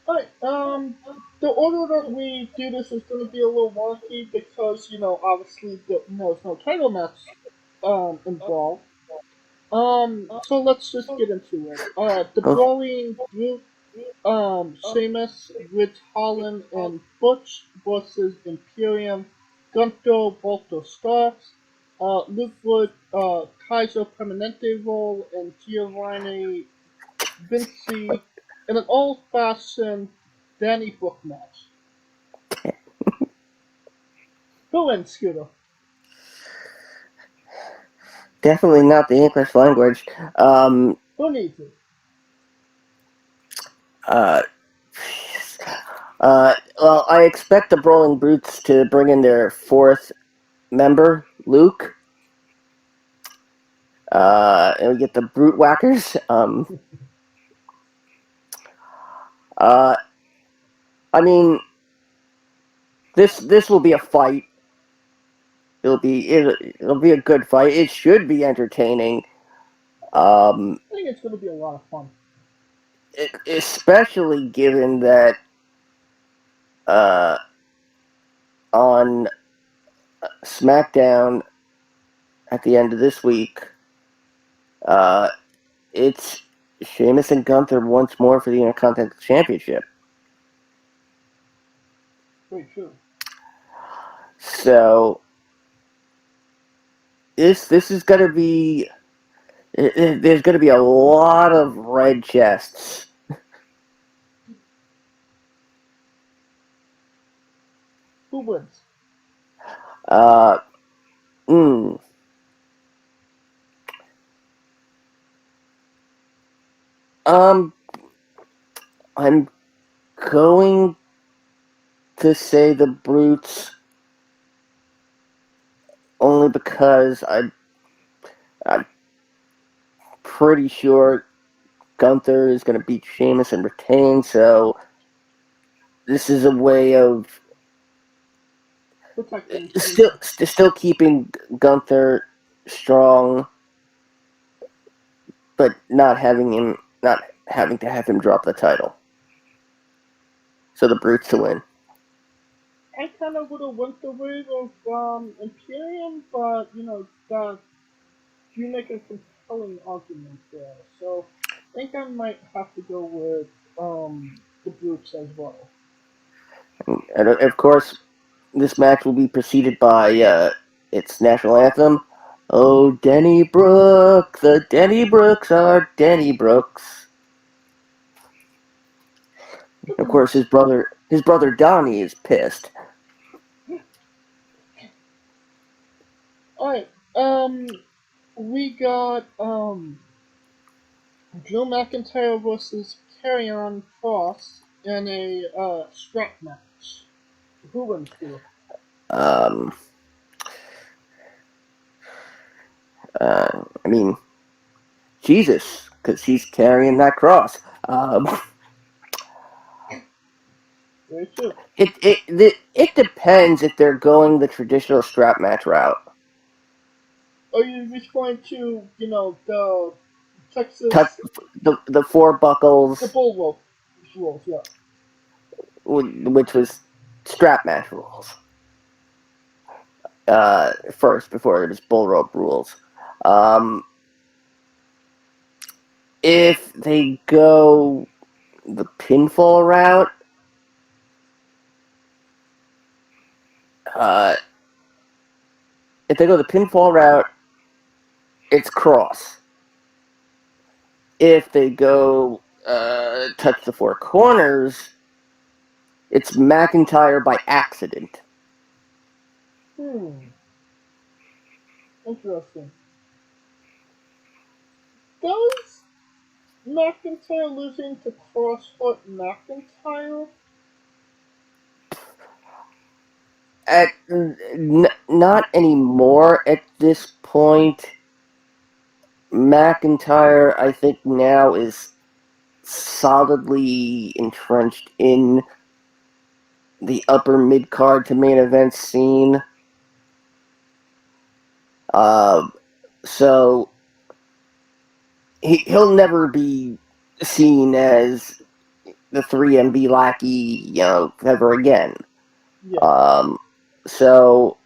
Alright, the order that we do this is going to be a little wonky because, obviously there's no title match involved. So let's just get into it. Alright, the Oh, Brawling Brute, Sheamus, Ridge Holland, and Butch versus Imperium, Gunther, Walter Starks, Ludwig, Kaiser Permanente role, and Giovanni Vinci in an old-fashioned Danny Book match. Go in, Scooter. definitely not the English language. Who needs it? Uh, well, I expect the Brawling Brutes to bring in their fourth member, Luke. And we get the Brute Whackers. Uh, I mean, this will be a fight. It'll be a good fight. It should be entertaining. I think it's going to be a lot of fun. Especially given that uh, on SmackDown at the end of this week, uh, it's Sheamus and Gunther once more for the Intercontinental Championship. Very true. So this is gonna be there's gonna be a lot of red chests. Who wins? Uh, mm, um, I'm going to say the Brutes only because I'm pretty sure Gunther is going to beat Sheamus and retain. So this is a way of Protecting still keeping Gunther strong, but not having to have him drop the title. So the Brutes to win. I kind of would have went the way of Imperium, but that you make a compelling argument there. So I think I might have to go with the Brutes as well. And of course, this match will be preceded by its national anthem. Oh, Denny Brook, the Denny Brooks are Denny Brooks. Of course, his brother Donnie is pissed. Alright, we got Drew McIntyre versus Karrion Cross in a strap match. Who wins, Drew? Um, I mean, Jesus, because he's carrying that cross. Very true. It depends if they're going the traditional strap match route. Are you just going to, the Tuck Texas, the four the buckles, bull rope rules, yeah. which was strap match rules. First, before it was bull rope rules. If they go the pinfall route, uh, if they go the pinfall route, it's cross. If they go touch the four corners, it's McIntyre by accident. Interesting. Does McIntyre losing to Cross hurt McIntyre? Not anymore at this point. McIntyre, I think, now is solidly entrenched in the upper mid card to main event scene. So he'll never be seen as the 3MB lackey, ever again. Yeah. So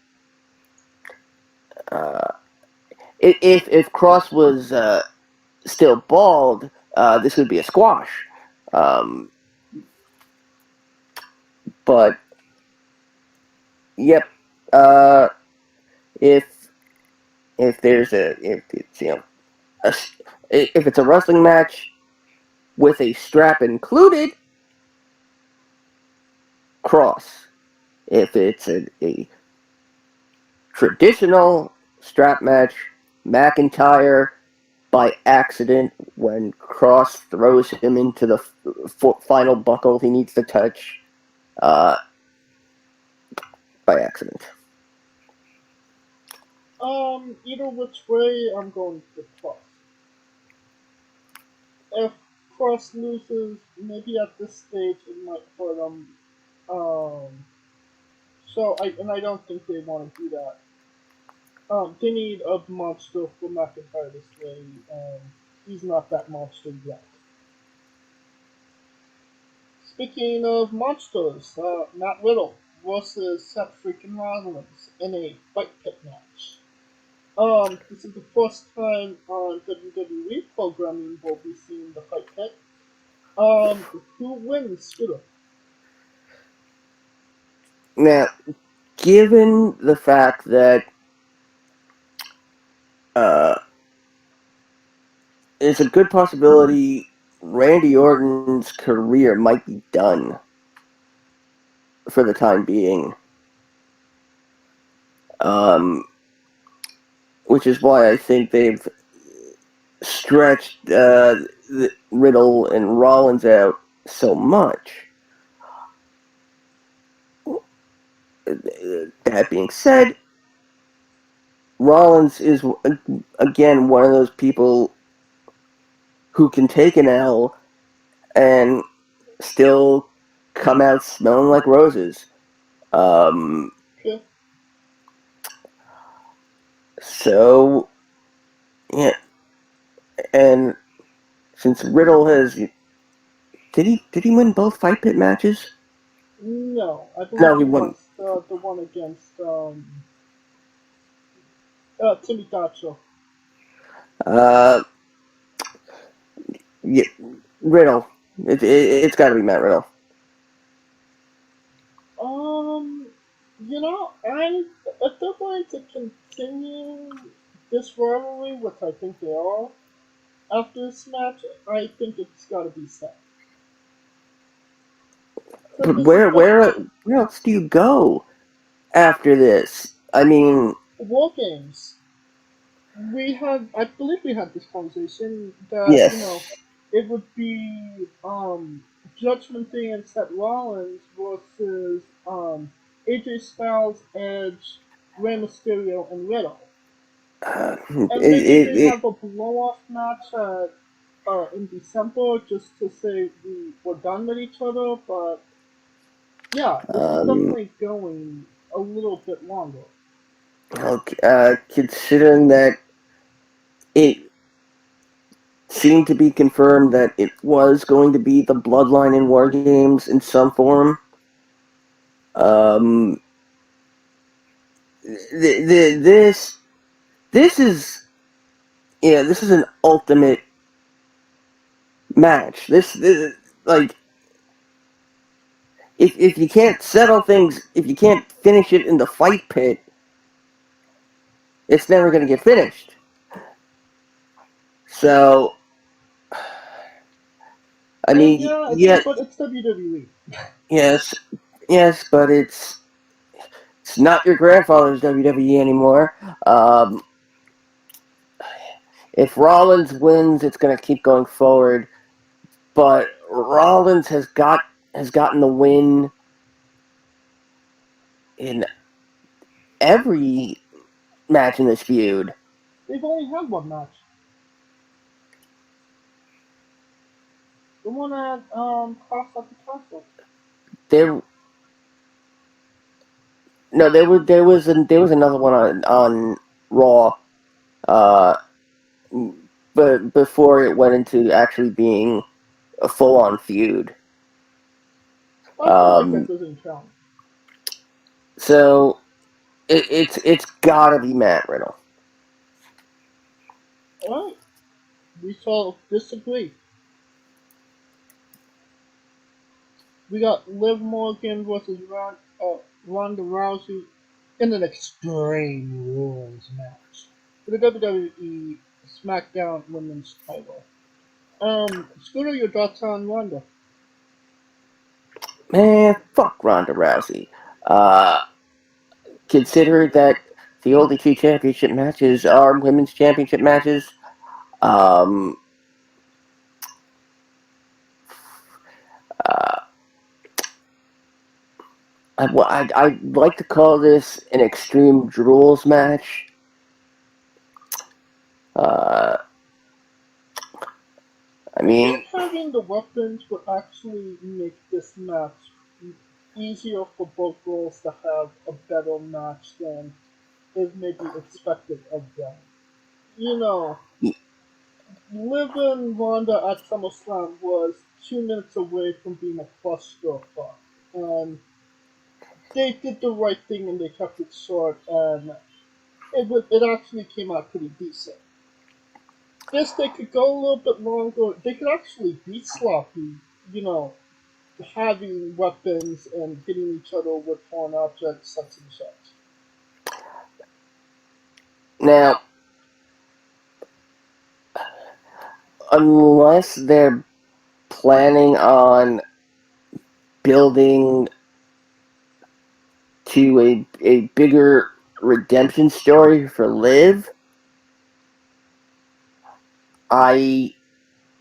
uh, if Cross was still bald, this would be a squash. But yep, if there's if it's a, if it's a wrestling match with a strap included, Cross. If it's a traditional strap match, McIntyre by accident when Cross throws him into the final buckle he needs to touch by accident. Either which way, I'm going to Cross. If Cross loses, maybe at this stage it might hurt him. Um, I don't think they want to do that. They need a monster for McIntyre to slay, and he's not that monster yet. Speaking of monsters, Matt Riddle versus Seth freaking Rollins in a fight pit match. This is the first time on WWE programming we'll be seeing the fight pit. Who wins, Riddle? Now, given the fact that uh, it's a good possibility Randy Orton's career might be done for the time being. Which is why I think they've stretched Riddle and Rollins out so much. That being said, Rollins is, again, one of those people who can take an L and still come out smelling like roses. Okay. So, yeah, and since Riddle has, did he win both fight pit matches? No, I No, believe he he won. lost the one against Timmy Thatcher. Uh, yeah, Riddle. It's got to be Matt Riddle. Um, if they're going to continue this rivalry, which I think they are, after this match, I think it's got to be Seth. Because But this is where else do you go after this? I mean, War Games. I believe we had this conversation that, yes. it would be, Judgment Day and Seth Rollins versus, AJ Styles, Edge, Rey Mysterio, and Riddle. And maybe they have a blow off match in December just to say we're done with each other, but yeah, this is um, definitely going a little bit longer. okay, considering that it seemed to be confirmed that it was going to be the Bloodline in War Games in some form. Um, this is this is an ultimate match. This like if you can't settle things, if you can't finish it in the fight pit, it's never going to get finished. So I And mean, yeah, yeah, but it's WWE. yes, yes, but it's not your grandfather's WWE anymore. Um, if Rollins wins, it's going to keep going forward. But Rollins has gotten the win in every match in this feud. They've only had one match. The one at Cross at the Castle. There, no, there was another one on Raw, uh, but before it went into actually being a full on feud. I feel like that Um, doesn't count. so it's gotta be Matt Riddle. Alright, we shall disagree. We got Liv Morgan versus Ronda Rousey in an Extreme Rules match for the WWE SmackDown Women's title. Scooter, your thoughts on Ronda? Man, fuck Ronda Rousey. Uh, Consider that the only two championship matches are women's championship matches. Um, uh, I'd like to call this an Extreme Rules match. Uh, I I think mean, having the weapons would actually make this match easier for both girls to have a better match than is maybe expected of them. You know, Liv Ronda at SummerSlam was 2 minutes away from being a clusterfuck. And they did the right thing and they kept it short, and it actually came out pretty decent. This, they could go a little bit longer. They could actually be sloppy, you know, having weapons and hitting each other with foreign objects, such and such. now, unless they're planning on building to a bigger redemption story for Liv, I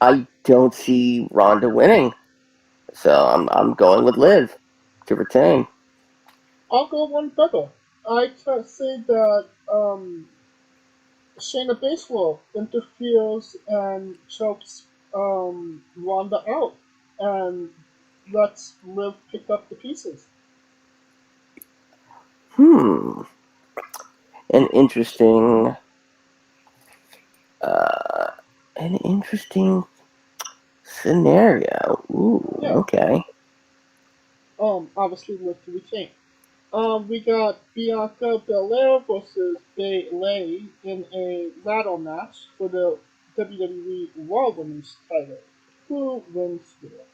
I don't see Ronda winning. So I'm going with Liv to retain. I'll go one better. I can say that Shayna Baszler interferes and chokes Ronda out, and lets Liv pick up the pieces. Hmm, an interesting, uh, an interesting scenario. Ooh, Yeah. okay. Obviously Liv to retain. We got Bianca Belair versus Bayley in a ladder match for the WWE Raw Women's title. Who wins here?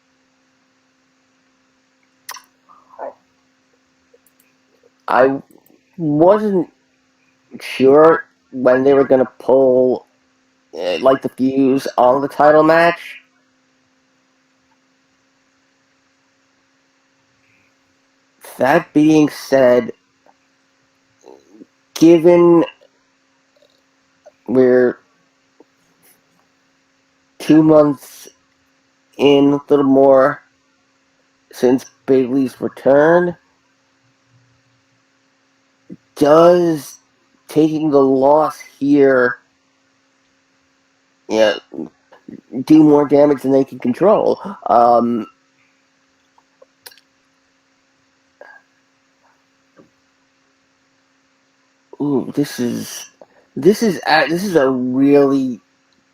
I wasn't sure when they were going to pull like the fuse on the title match. That being said, given we're 2 months in, a little more since Bailey's return, does taking the loss here, yeah, do more damage than they can control? Ooh, this is a really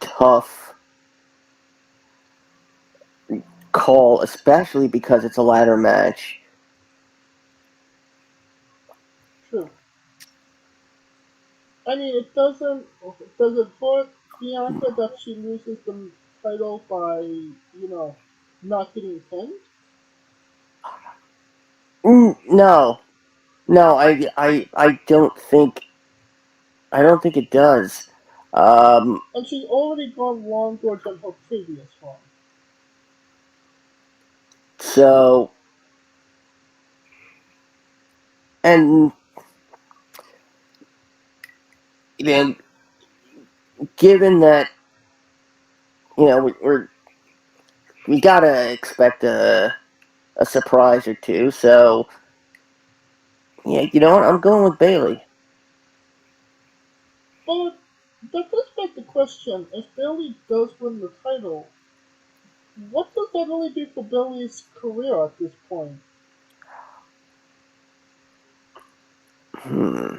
tough call, especially because it's a ladder match. True. I mean, does it hurt Bianca that she loses the title by, not getting pinned? No, no, I don't think it does. Um, And she's already gone longer than her previous one. So, and then given that we gotta expect a surprise or two. So yeah, you know what? I'm going with Bailey. But that does beg the question: if Bailey does win the title, what does that really do for Bailey's career at this point? Hmm.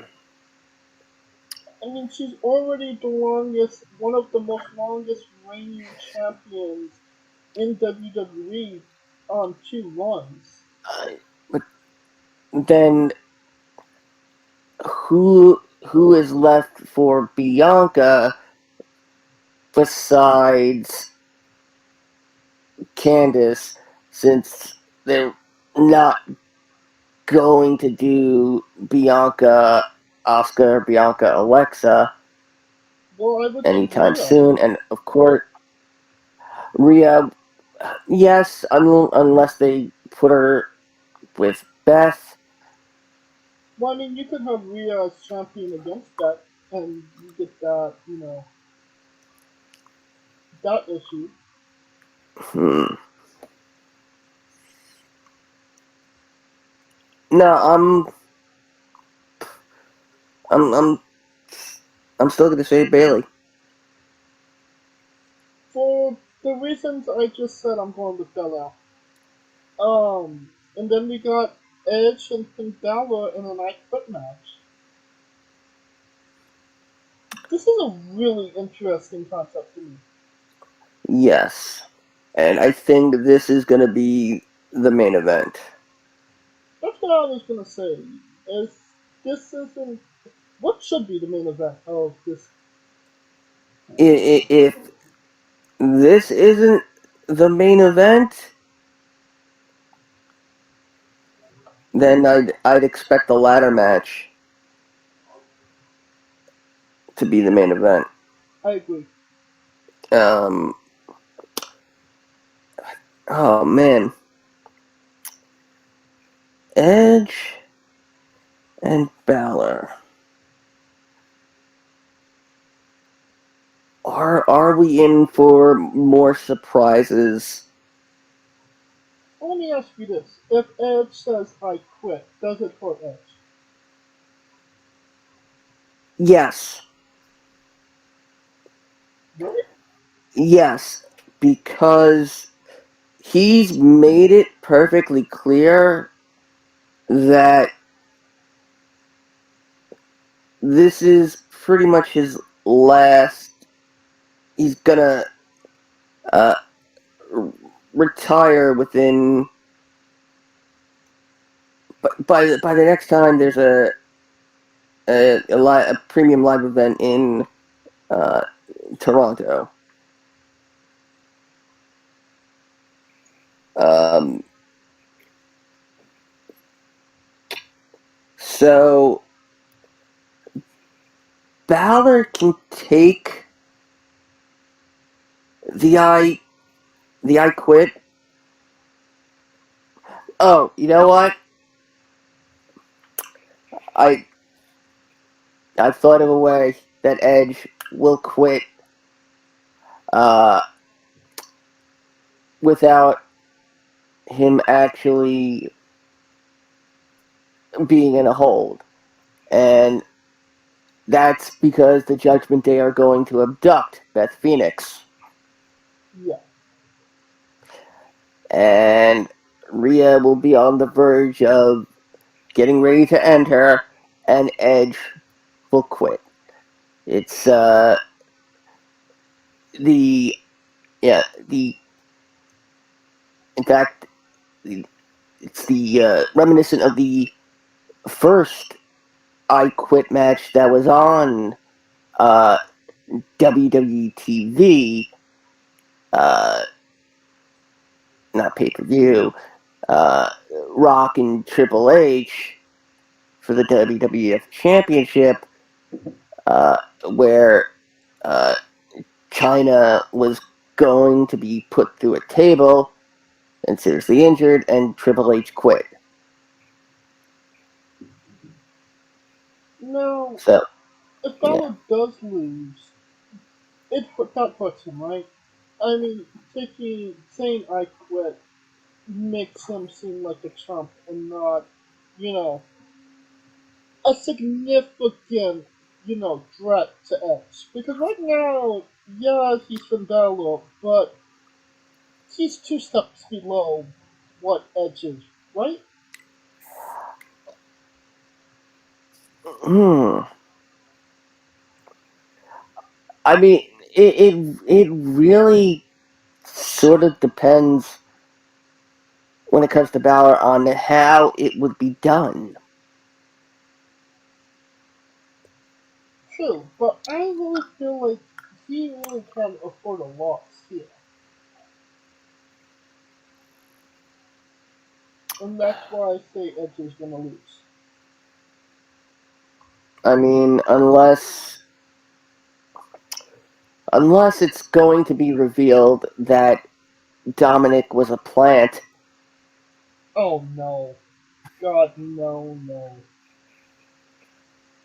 I mean, she's already the longest, one of the most longest reigning champions in WWE on 2 runs. But then who is left for Bianca besides Candice, since they're not going to do Bianca, Oscar, Bianca, Alexa Well, I would think anytime Rhea. soon, and of course Rhea. Yes, unless they put her with Beth. Well, I mean, you could have Rhea as champion against that, and you get that, that issue. Hmm. No, I'm, I'm, I'm still gonna say Bailey. For the reasons I just said, I'm going with Bella. And then we got Edge and Finn Balor in an I Quit match. This is a really interesting concept to me. Yes, and I think this is gonna be the main event. That's what I was gonna say. Is this isn't what should be the main event of this? If this isn't the main event, then I'd expect the ladder match to be the main event. I agree. Um. Oh man, Edge and Balor. Are we in for more surprises? Let me ask you this: if Edge says I quit, does it hurt Edge? Yes, Really? yes, because he's made it perfectly clear that this is pretty much his last. He's gonna uh, retire within. By the next time there's a premium live event in uh, Toronto. Um, so Balor can take the I quit. Oh, you know what? I I thought of a way that Edge will quit uh, without him actually being in a hold, and that's because the Judgment Day are going to abduct Beth Phoenix, Yeah. and Rhea will be on the verge of getting ready to end her, and Edge will quit. It's the yeah the in fact it's the reminiscent of the first I Quit match that was on uh, WWE TV, uh, not pay per view, uh, Rock and Triple H for the WWF Championship, where uh, China was going to be put through a table, and seriously injured, and Triple H quit. Now, So, if yeah. Balor does lose, that hurts him, right? I mean, saying I quit makes him seem like a chump and not, you know, a significant, threat to Edge. Because right now, yeah, he's Finn Balor, but he's two steps below what Edge is, right? Hmm. I mean, it really sort of depends when it comes to Balor on how it would be done. True, but I really feel like he really can't afford a loss here. And that's why I say Edge is gonna lose. I mean, unless it's going to be revealed that Dominic was a plant. Oh no. God, no, no.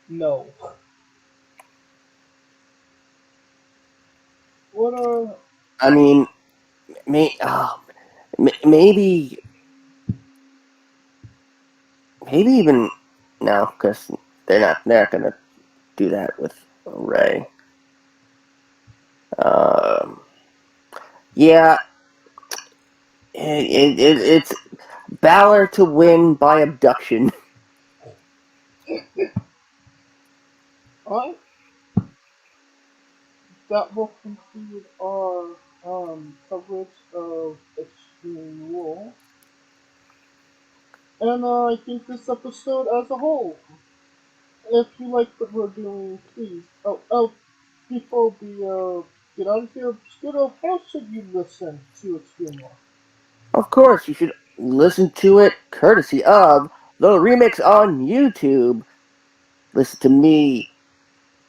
No. What are. I mean, maybe even no, because they're not gonna do that with Ray. Um, yeah, it's Balor to win by abduction. Alright, that will conclude our coverage of Extreme Rules. And I think this episode as a whole. If you like what we're doing, please. Before we get out of here, Scooter, how should you listen to Extreme Rules? Of course, you should listen to it courtesy of the remix on YouTube. Listen to me,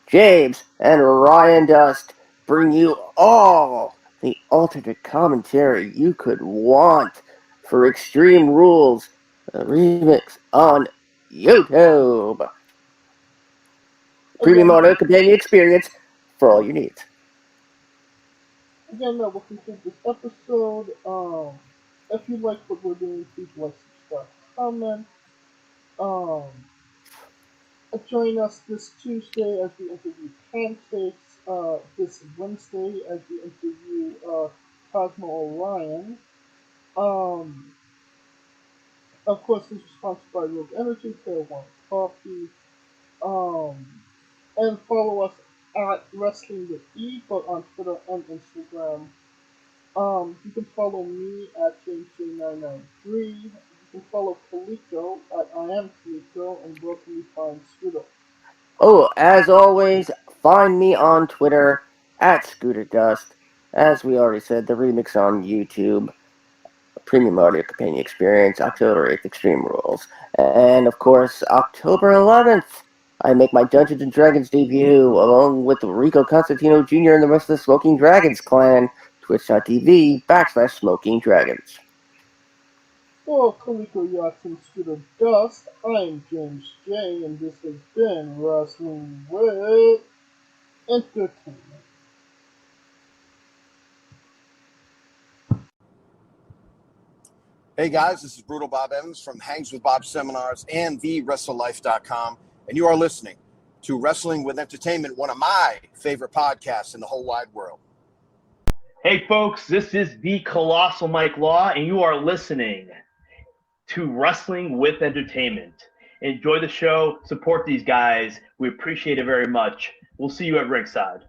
James, and Ryan Dust bring you all the alternate commentary you could want for Extreme Rules, the remix on YouTube. Premium Again, audio companion experience for all your needs. Again, that will conclude this episode. If you like what we're doing, please like, subscribe, comment. Um, Join us this Tuesday as we interview Pancakes. This Wednesday as we interview Cosmo Orion. Um, of course, this is sponsored by Rogue Energy, Fair One Coffee. Um, and follow us at Wrestling with E, both on Twitter and Instagram. You can follow me at JamesJ993. You can follow Kaliko at I am Kaliko, and where can you find Scooter? Oh, as always, find me on Twitter at Scooter Dust. As we already said, the remix on YouTube. Premium Audio Companion Experience, October 8th, Extreme Rules. And of course, October 11th, I make my Dungeons and Dragons debut along with Rico Constantino Jr. and the rest of the Smoking Dragons clan. Twitch.tv/Smoking Dragons. For Kaliko Yachts and Scooter Dust, I'm James J, and this has been Wrestling with Entertainment. Hey guys, this is Brutal Bob Evans from Hangs with Bob Seminars and TheWrestleLife.com, and you are listening to Wrestling with Entertainment, one of my favorite podcasts in the whole wide world. Hey folks, this is the Colossal Mike Law, and you are listening to Wrestling with Entertainment. Enjoy the show, support these guys. We appreciate it very much. We'll see you at ringside.